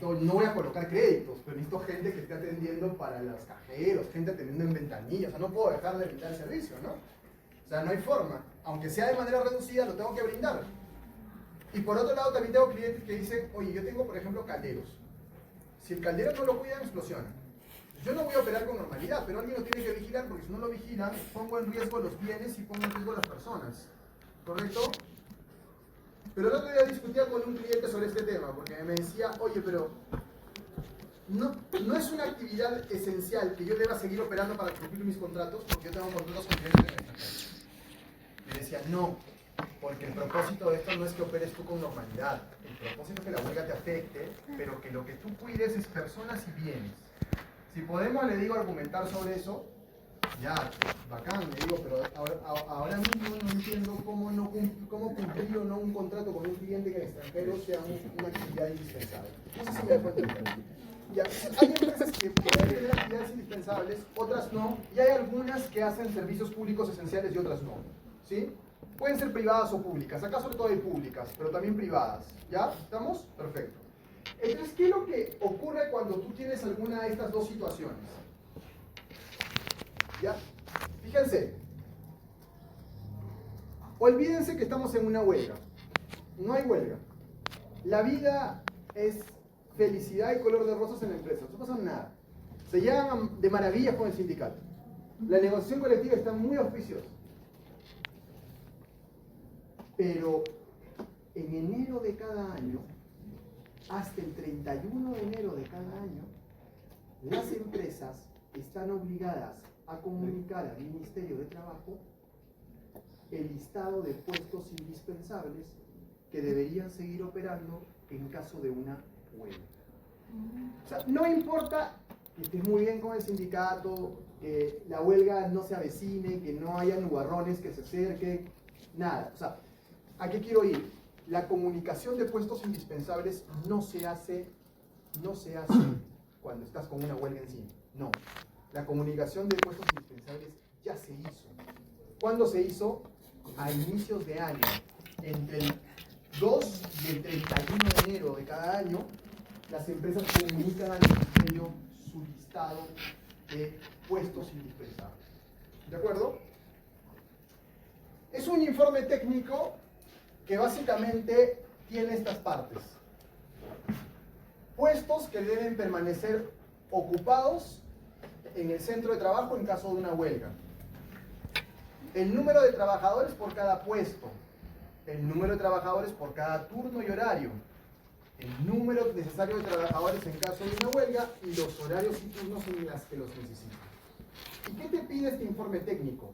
no voy a colocar créditos, pero necesito gente que esté atendiendo para los cajeros, gente atendiendo en ventanillas, o sea, no puedo dejar de brindar el servicio, ¿no? O sea, no hay forma. Aunque sea de manera reducida, lo tengo que brindar. Y por otro lado, también tengo clientes que dicen, oye, yo tengo, por ejemplo, calderos. Si el caldero no lo cuidan, explosiona. Yo no voy a operar con normalidad, pero alguien lo tiene que vigilar, porque si no lo vigilan, pongo en riesgo los bienes y pongo en riesgo las personas. ¿Correcto? Pero el otro día discutía con un cliente sobre este tema, porque me decía, oye, pero no es una actividad esencial que yo deba seguir operando para cumplir mis contratos, porque yo tengo contratos con clientes en el extranjero. Y decía, no, porque el propósito de esto no es que operes tú con normalidad. El propósito es que la huelga te afecte, pero que lo que tú cuides es personas y bienes. Si podemos, le digo, argumentar sobre eso, ya, bacán, le digo, pero ahora mismo no entiendo cómo cumplir o no un contrato con un cliente que en el extranjero sea una actividad indispensable. No sé si me dejo entender. Ya, hay empresas que pueden tener actividades indispensables, otras no, y hay algunas que hacen servicios públicos esenciales y otras no. ¿Sí? Pueden ser privadas o públicas. Acá sobre todo hay públicas, pero también privadas. ¿Ya? ¿Estamos? Perfecto. Entonces, ¿qué es lo que ocurre cuando tú tienes alguna de estas dos situaciones? ¿Ya? Fíjense. Olvídense que estamos en una huelga. No hay huelga. La vida es felicidad y color de rosas en la empresa. No pasa nada. Se llevan de maravillas con el sindicato. La negociación colectiva está muy auspiciosa. Pero en enero de cada año, hasta el 31 de enero de cada año, las empresas están obligadas a comunicar al Ministerio de Trabajo el listado de puestos indispensables que deberían seguir operando en caso de una huelga. O sea, no importa que estés muy bien con el sindicato, que la huelga no se avecine, que no haya nubarrones que se acerquen, nada. O sea, ¿a qué quiero ir? La comunicación de puestos indispensables no se hace cuando estás con una huelga encima. No. La comunicación de puestos indispensables ya se hizo. ¿Cuándo se hizo? A inicios de año. Entre el 2 y el 31 de enero de cada año, las empresas comunican al Ministerio su listado de puestos indispensables. ¿De acuerdo? Es un informe técnico que básicamente tiene estas partes. Puestos que deben permanecer ocupados en el centro de trabajo en caso de una huelga. El número de trabajadores por cada puesto. El número de trabajadores por cada turno y horario. El número necesario de trabajadores en caso de una huelga y los horarios y turnos en las que los necesitan. ¿Y qué te pide este informe técnico?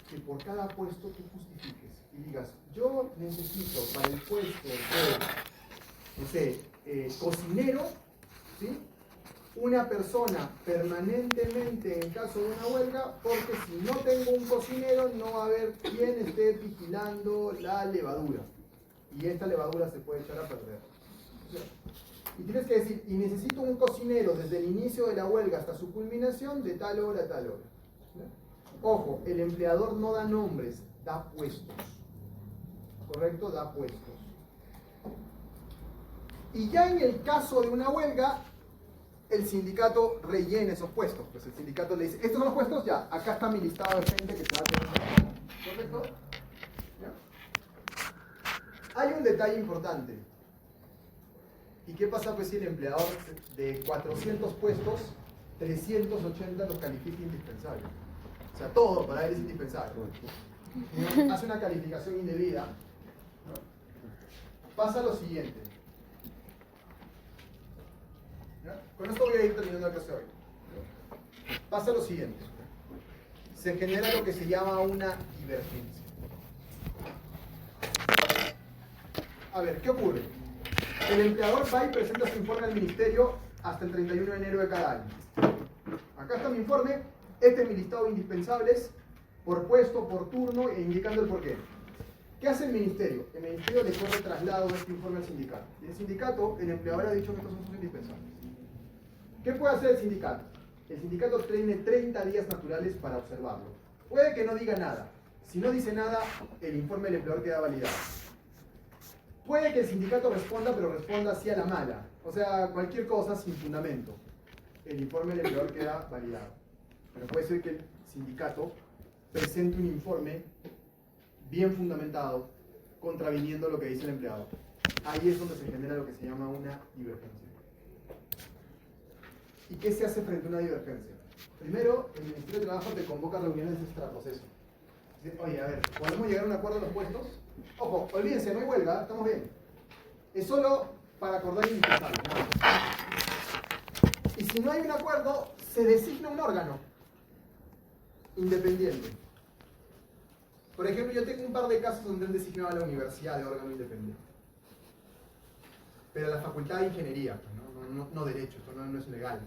Que por cada puesto tú justifiques y digas, yo necesito para el puesto de, no sé, cocinero, ¿sí? Una persona permanentemente en caso de una huelga, porque si no tengo un cocinero no va a haber quien esté vigilando la levadura. Y esta levadura se puede echar a perder. Y tienes que decir, y necesito un cocinero desde el inicio de la huelga hasta su culminación de tal hora a tal hora. Ojo, el empleador no da nombres, da puestos. ¿Correcto? Da puestos. Y ya en el caso de una huelga, el sindicato rellena esos puestos. Pues el sindicato le dice, estos son los puestos, ya, acá está mi listado de gente que se va a tener. ¿Correcto? ¿Ya? Hay un detalle importante. ¿Y qué pasa pues si el empleador de 400 puestos, 380 los califica indispensables? O sea, todo para él es indispensable. Hace una calificación indebida, ¿no? Pasa lo siguiente. ¿Ya? Con esto voy a ir terminando la clase hoy. Pasa lo siguiente. Se genera lo que se llama una divergencia. A ver, ¿qué ocurre? El empleador va y presenta su informe al ministerio hasta el 31 de enero de cada año. Acá está mi informe, este es mi listado de indispensables, por puesto, por turno, e indicando el porqué. ¿Qué hace el ministerio? El ministerio le corre traslado de este informe al sindicato. Y el sindicato, el empleador ha dicho que estos son sus indispensables. ¿Qué puede hacer el sindicato? El sindicato tiene 30 días naturales para observarlo. Puede que no diga nada. Si no dice nada, el informe del empleador queda validado. Puede que el sindicato responda, pero responda así a la mala. O sea, cualquier cosa sin fundamento. El informe del empleador queda validado. Pero puede ser que el sindicato presente un informe bien fundamentado, contraviniendo lo que dice el empleador. Ahí es donde se genera lo que se llama una divergencia. ¿Y qué se hace frente a una divergencia? Primero, el Ministerio de Trabajo te convoca a reuniones extraproceso. Dice, oye, a ver, ¿podemos llegar a un acuerdo en los puestos? Ojo, olvídense, no hay huelga, estamos bien. Es solo para acordar indispensables. Y si no hay un acuerdo, se designa un órgano independiente. Por ejemplo, yo tengo un par de casos donde han designado a la universidad de órgano independiente. Pero la facultad de ingeniería, no derecho, esto no es legal.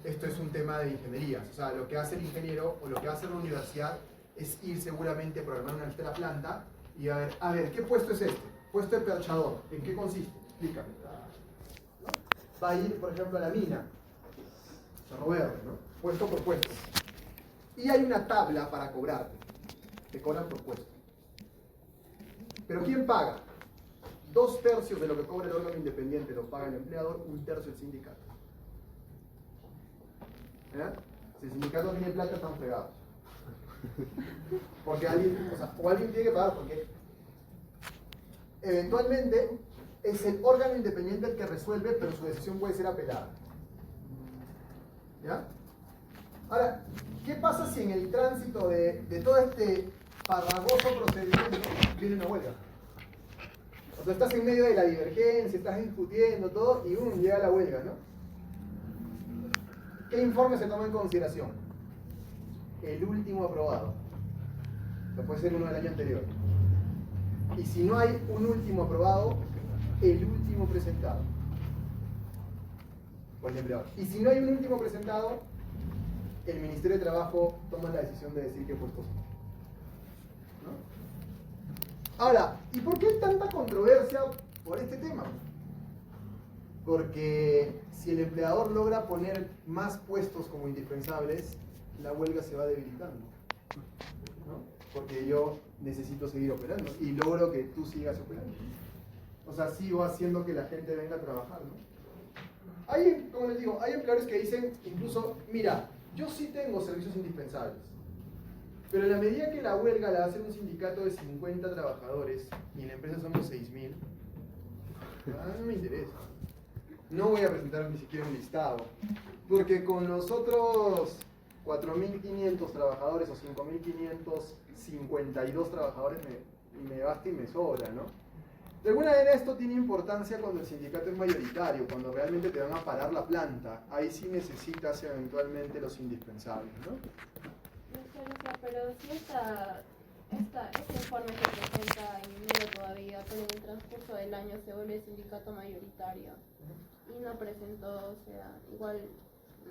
Esto es un tema de ingeniería. O sea, lo que hace el ingeniero o lo que va a hacer la universidad es ir seguramente a programar una lista de la planta y a ver, ¿qué puesto es este? Puesto de perchador. ¿En qué consiste? Explícame. ¿No? Va a ir, por ejemplo, a la mina. Cerro Verde, ¿no? Puesto por puesto. Y hay una tabla para cobrarte. Te cobran por puesto. ¿Pero quién paga? 2/3 de lo que cobra el órgano independiente lo paga el empleador, 1/3 el sindicato. Si el sindicato tiene plata, están fregados. Porque alguien tiene que pagar, porque eventualmente es el órgano independiente el que resuelve, pero su decisión puede ser apelada. ¿Ya? Ahora, ¿qué pasa si en el tránsito de todo este farragoso procedimiento viene una huelga? O sea, estás en medio de la divergencia, estás discutiendo todo y llega la huelga, ¿no? ¿Qué informe se toma en consideración? El último aprobado. O puede ser uno del año anterior. Y si no hay un último aprobado, el último presentado. Por el empleador. Y si no hay un último presentado, el Ministerio de Trabajo toma la decisión de decir qué puestos son. ¿No? Ahora, ¿y por qué hay tanta controversia por este tema? Porque si el empleador logra poner más puestos como indispensables, la huelga se va debilitando, ¿no? Porque yo necesito seguir operando y logro que tú sigas operando. O sea, sigo haciendo que la gente venga a trabajar, ¿no? Hay, como les digo, hay empleadores que dicen incluso, mira, yo sí tengo servicios indispensables, pero en la medida que la huelga la va a hacer un sindicato de 50 trabajadores y en la empresa somos 6.000, no me interesa. No voy a presentar ni siquiera un listado, porque con los otros 4.500 trabajadores o 5.552 trabajadores me basta y me sobra, ¿no? De alguna manera esto tiene importancia cuando el sindicato es mayoritario, cuando realmente te van a parar la planta. Ahí sí necesitas eventualmente los indispensables, ¿no? Pero si Este informe se presenta en enero todavía, pero en el transcurso del año se vuelve sindicato mayoritario y no presentó, o sea, igual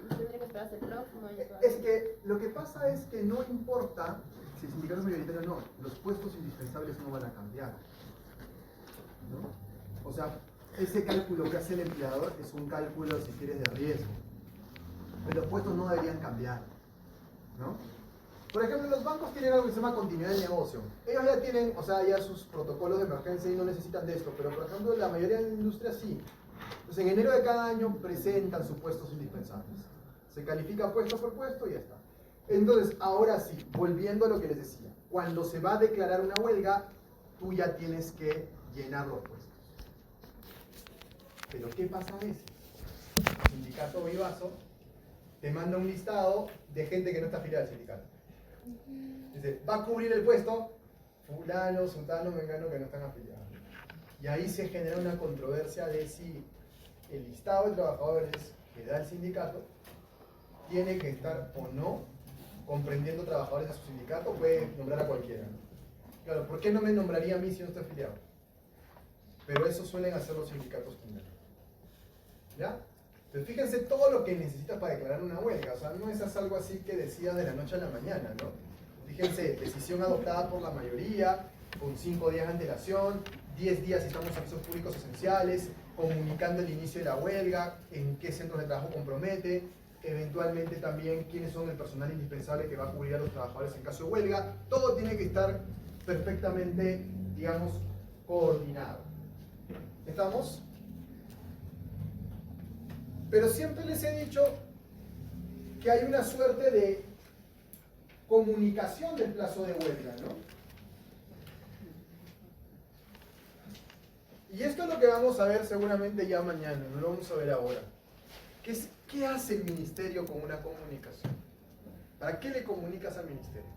tendría que esperarse el próximo año todavía. Es que lo que pasa es que no importa si el sindicato es mayoritario o no, los puestos indispensables no van a cambiar, ¿no? O sea, ese cálculo que hace el empleador es un cálculo, si quieres, de riesgo. Pero los puestos no deberían cambiar, ¿no? Por ejemplo, los bancos tienen algo que se llama continuidad de negocio. Ellos ya tienen, o sea, ya sus protocolos de emergencia y no necesitan de esto, pero por ejemplo, la mayoría de la industria sí. Entonces, en enero de cada año presentan sus puestos indispensables. Se califica puesto por puesto y ya está. Entonces, ahora sí, volviendo a lo que les decía, cuando se va a declarar una huelga, tú ya tienes que llenar los puestos. Pero ¿qué pasa a veces? El sindicato Vivazo te manda un listado de gente que no está afiliada al sindicato. Dice, va a cubrir el puesto fulano, sultano, mengano que no están afiliados. Y ahí se genera una controversia de si el listado de trabajadores que da el sindicato tiene que estar o no comprendiendo trabajadores de su sindicato, puede nombrar a cualquiera, ¿no? Claro, ¿por qué no me nombraría a mí si no estoy afiliado? Pero eso suelen hacer los sindicatos primero. ¿Ya? Entonces fíjense todo lo que necesitas para declarar una huelga. O sea, no es algo así que decidas de la noche a la mañana, ¿no? Fíjense, decisión adoptada por la mayoría, con 5 días de antelación, 10 días si estamos en servicios públicos esenciales, comunicando el inicio de la huelga, en qué centros de trabajo compromete, eventualmente también quiénes son el personal indispensable que va a cubrir a los trabajadores en caso de huelga. Todo tiene que estar perfectamente, digamos, coordinado. ¿Estamos? Pero siempre les he dicho que hay una suerte de comunicación del plazo de huelga, ¿no? Y esto es lo que vamos a ver seguramente ya mañana, no lo vamos a ver ahora. ¿Qué hace el ministerio con una comunicación? ¿Para qué le comunicas al ministerio?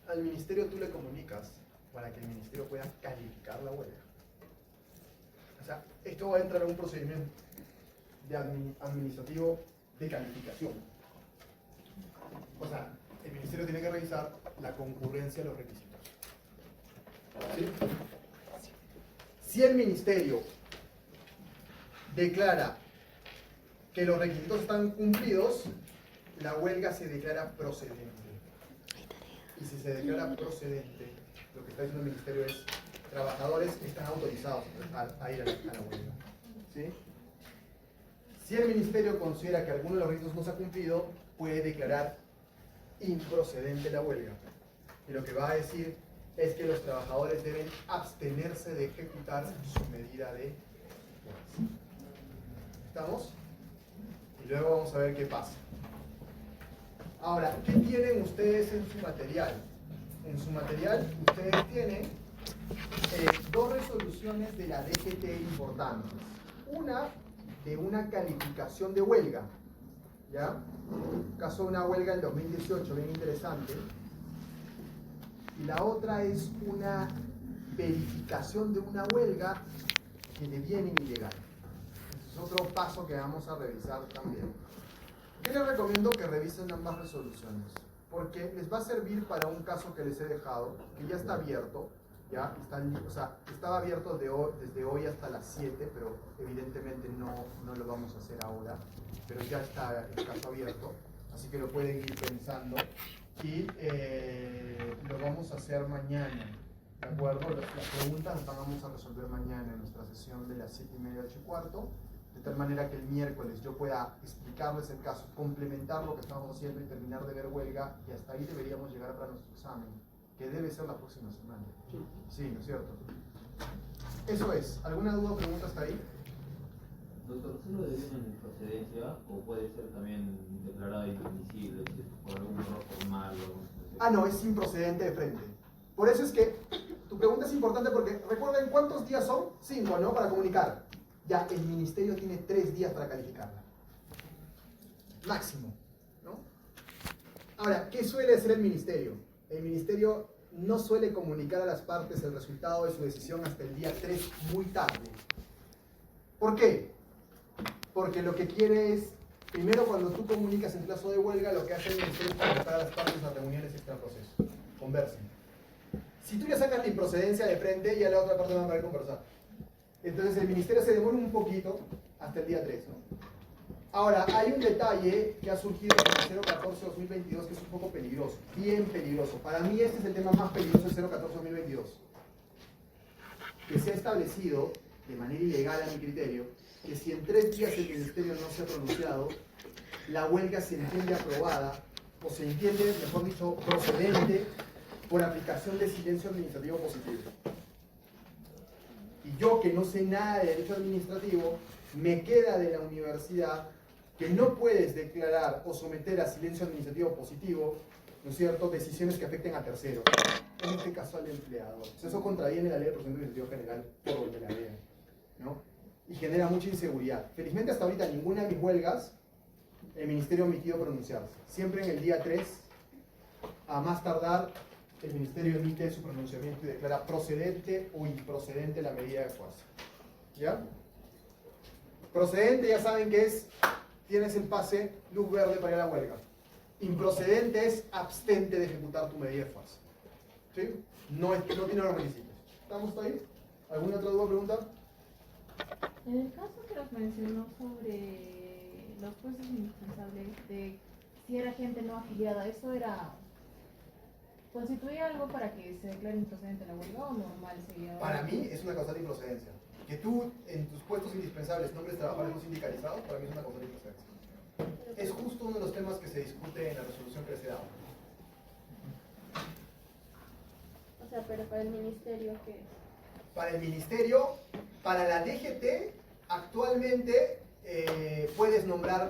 Al ministerio tú le comunicas para que el ministerio pueda calificar la huelga. O sea, esto va a entrar en un procedimiento administrativo de calificación. O sea, el ministerio tiene que revisar la concurrencia de los requisitos. ¿Sí? Si el ministerio declara que los requisitos están cumplidos, la huelga se declara procedente. Y si se declara procedente, lo que está diciendo el ministerio es trabajadores que están autorizados a ir a la huelga. ¿Sí? Si el ministerio considera que alguno de los requisitos no se ha cumplido, puede declarar improcedente la huelga. Y lo que va a decir es que los trabajadores deben abstenerse de ejecutar su medida de fuerza. ¿Estamos? Y luego vamos a ver qué pasa. Ahora, ¿qué tienen ustedes en su material? En su material ustedes tienen dos resoluciones de la DGT importantes. Una de una calificación de huelga, ¿ya? Caso de una huelga en 2018, bien interesante. Y la otra es una verificación de una huelga que deviene ilegal. Es otro paso que vamos a revisar también. Yo les recomiendo que revisen ambas resoluciones, porque les va a servir para un caso que les he dejado, que ya está abierto, ya estaba abierto desde hoy hasta las 7, pero evidentemente no lo vamos a hacer ahora, pero ya está el caso abierto, así que lo pueden ir pensando y lo vamos a hacer mañana, ¿de acuerdo? Las preguntas las vamos a resolver mañana en nuestra sesión de las 7:30 a 8:15, de tal manera que el miércoles yo pueda explicarles el caso, complementar lo que estamos haciendo y terminar de ver huelga, y hasta ahí deberíamos llegar para nuestro examen, que debe ser la próxima semana. Sí, ¿no es cierto? Eso es. ¿Alguna duda o pregunta hasta ahí? Doctor, ¿solo deviene en procedencia o puede ser también declarada inadmisible por algún error formal o algo así? Ah, no, es improcedente de frente. Por eso es que tu pregunta es importante, porque recuerden cuántos días son, 5, ¿no? Para comunicar. Ya, el ministerio tiene 3 días para calificarla. Máximo, ¿no? Ahora, ¿qué suele hacer el ministerio? El ministerio no suele comunicar a las partes el resultado de su decisión hasta el día 3, muy tarde. ¿Por qué? Porque lo que quiere es, primero, cuando tú comunicas en plazo de huelga, lo que hace el ministerio es convocar a las partes a reuniones extraproceso. conversen. Si tú ya sacas la improcedencia de frente, ya la otra parte va a poder conversar. Entonces el ministerio se demora un poquito hasta el día 3, ¿no? Ahora, hay un detalle que ha surgido en el 014-2022 que es un poco peligroso, bien peligroso. Para mí este es el tema más peligroso del 014-2022. Que se ha establecido, de manera ilegal a mi criterio, que si en 3 días el ministerio no se ha pronunciado, la huelga se entiende aprobada, o se entiende, mejor dicho, procedente, por aplicación de silencio administrativo positivo. Y yo, que no sé nada de derecho administrativo, me queda de la universidad que no puedes declarar o someter a silencio administrativo positivo, ¿no es cierto?, decisiones que afecten a terceros, en este caso al empleador. Eso contraviene la ley de procedimiento administrativo general por donde la vean, ¿no? Y genera mucha inseguridad. Felizmente hasta ahorita ninguna de mis huelgas el ministerio ha omitido pronunciarse. Siempre en el día 3, a más tardar, el ministerio emite su pronunciamiento y declara procedente o improcedente la medida de fuerza. ¿Ya? Procedente ya saben que es, tienes el pase, luz verde para ir a la huelga. Improcedente es abstente de ejecutar tu medida de fuerza. ¿Sí? No tiene los requisitos. ¿Estamos ahí? ¿Alguna otra duda o pregunta? En el caso que nos mencionó sobre los puestos indispensables de si era gente no afiliada, ¿eso era constituía algo para que se declare improcedente la huelga o normal sería? Para mí es una causal de improcedencia. Que tú en tus puestos indispensables nombres trabajadores no sindicalizados, para mí es una causal de improcedencia. Es justo uno de los temas que se discute en la resolución que se da. O sea, pero para el ministerio, ¿qué es? Para el ministerio, para la DGT, actualmente puedes nombrar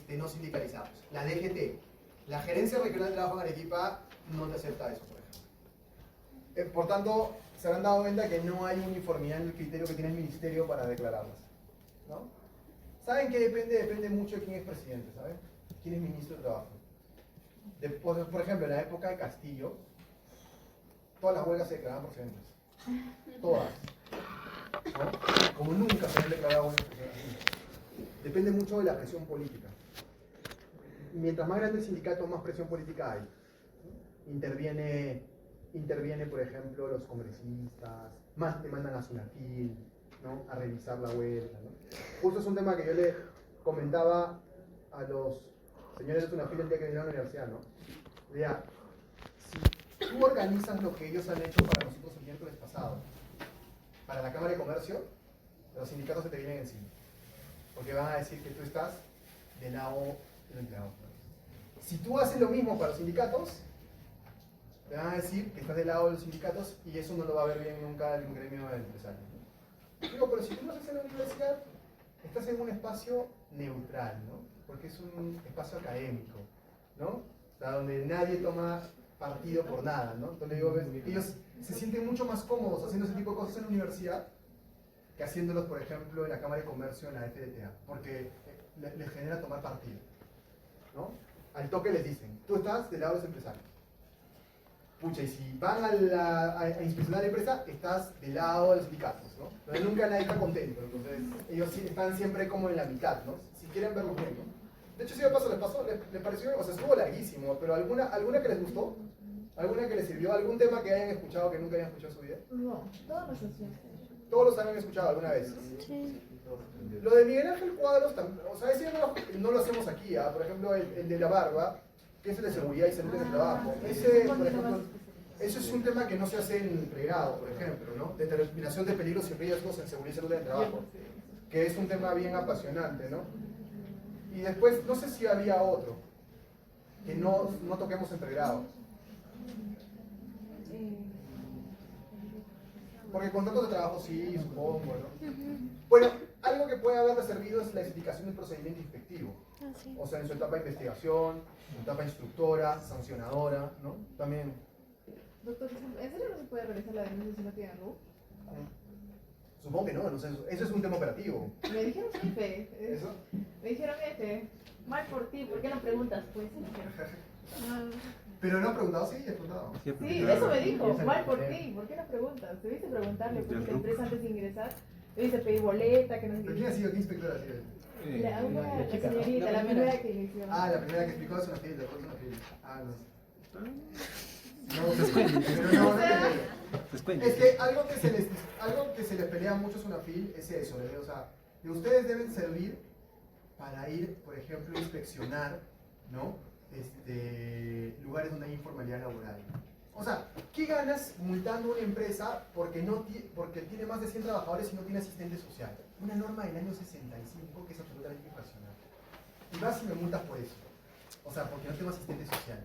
no sindicalizados. La DGT, la Gerencia Regional de Trabajo en Arequipa, no te acepta eso, por ejemplo. Por tanto, se habrán dado cuenta que no hay uniformidad en el criterio que tiene el ministerio para declararlas, ¿no? ¿Saben qué depende? Depende mucho de quién es presidente, ¿saben? ¿Quién es ministro de Trabajo? Por ejemplo, en la época de Castillo, todas las huelgas se declaraban procedentes. Todas. ¿No? Como nunca se han declarado huelgas procedentes. Depende mucho de la presión política. Mientras más grande el sindicato, más presión política hay. Interviene, por ejemplo, los congresistas, más te mandan a Sunafil, ¿no?, a revisar la huelga, ¿no? Justo es un tema que yo le comentaba a los señores de Sunafil el día que vinieron a la universidad, ¿no? Vea, si tú organizas lo que ellos han hecho para nosotros el miércoles pasado, para la Cámara de Comercio, los sindicatos se te vienen encima, porque van a decir que tú estás del lado del empleado. Si tú haces lo mismo para los sindicatos, te van a decir que estás del lado de los sindicatos y eso no lo va a ver bien nunca el gremio del empresario. Digo, pero si tú lo haces en la universidad, estás en un espacio neutral, ¿no? Porque es un espacio académico, ¿no? O sea, donde nadie toma partido por nada, ¿no? Entonces digo, ellos se sienten mucho más cómodos haciendo ese tipo de cosas en la universidad que haciéndolos, por ejemplo, en la Cámara de Comercio, en la FDTA, porque les genera tomar partido, ¿no? Al toque les dicen, tú estás del lado de los empresarios. Pucha, y si van a inspeccionar la empresa, estás del lado de los sindicatos, ¿no? Entonces nunca nadie está contento, entonces ellos están siempre como en la mitad, ¿no? Si quieren verlo bien, ¿no? De hecho, si les pareció, o sea, estuvo larguísimo, pero alguna que les gustó, alguna que les sirvió, algún tema que hayan escuchado que nunca hayan escuchado en su vida. No, todos los asociados. Todos los han escuchado alguna vez. Sí. Lo de Miguel Ángel Cuadros, o sea, ese no lo hacemos aquí, ¿ah? Por ejemplo, el de la barba, que es el de seguridad y salud en el trabajo. Ese, por ejemplo, eso es un tema que no se hace en pregrado, por ejemplo, ¿no? Determinación de peligros y riesgos en seguridad y salud en el trabajo, que es un tema bien apasionante, ¿no? Y después, no sé si había otro que no toquemos en pregrado. Porque contratos de trabajo sí, supongo, ¿no? Bueno, algo que puede haberle servido es la explicación del procedimiento inspectivo. O sea, en su etapa de investigación, en su etapa instructora, sancionadora, ¿no? También. Doctor, ¿en serio no se puede realizar la denuncia si no tiene RUC? Supongo que no sé, eso es un tema operativo. Me dijeron F. ¿Eso? Me dijeron F. Mal por ti, ¿por qué no preguntas? Pues sí, Pero no ha preguntado, sí, he preguntado. sí, eso me dijo, mal por ti, ¿por qué no preguntas? Debiste preguntarle, porque la empresa antes de ingresar, debiste pedir boleta, que no sé ¿Pero qué. quién ha sido? ¿Qué inspectora ha sido? La señorita, la primera que inició. Ah, la primera que explicó es una fila, después una fila. Ah, no. No Pero no te pelea. Descuento. Es que algo que se les pelea mucho a Sunafil es eso, o sea, que ustedes deben servir para ir, por ejemplo, a inspeccionar, ¿no? Lugares donde hay informalidad laboral. O sea, ¿qué ganas multando a una empresa porque tiene más de 100 trabajadores y no tiene asistente social? Una norma del año 65 que es absolutamente irracional. Y vas y me multas por eso. O sea, porque no tengo asistente social.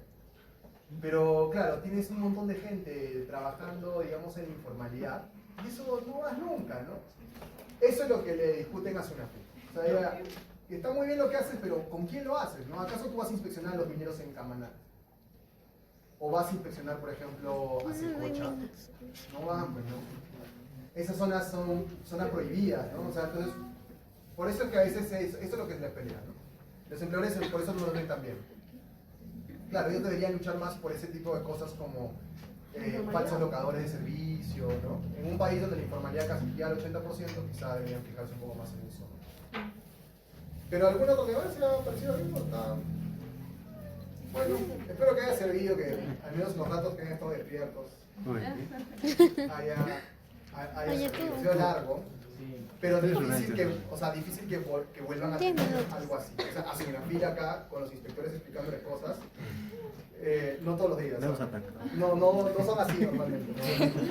Pero claro, tienes un montón de gente trabajando, digamos, en informalidad y eso no vas nunca, ¿no? Eso es lo que le discuten a Sunafil. O sea, ella, está muy bien lo que haces, pero ¿con quién lo haces? ¿No? ¿Acaso tú vas a inspeccionar a los mineros en Camaná? ¿O vas a inspeccionar, por ejemplo, a Secocha? No van, pues no. Esas zonas son zonas prohibidas, ¿no? O sea, entonces, por eso es que a veces eso es lo que se les pelea, ¿no? Los empleadores por eso no lo ven tan bien. Claro, ellos deberían luchar más por ese tipo de cosas como falsos locadores de servicio, ¿no? En un país donde la informalidad casi llega al 80%, quizá deberían fijarse un poco más en eso, ¿no? Pero ¿algún otro tema se le ha parecido bien? Está... Bueno, espero que haya servido, que al menos los ratos que han estado despiertos haya sido largo, pero difícil que vuelvan a tener algo así. O sea, hacen una fila acá con los inspectores explicándoles cosas, no todos los días. No son así normalmente,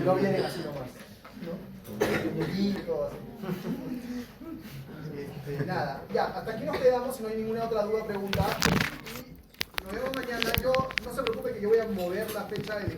no vienen así nomás, ¿no? Muñequitos, nada, ya, hasta aquí nos quedamos, si no hay ninguna otra duda, pregunta. Nos vemos mañana. No se preocupe que yo voy a mover la fecha de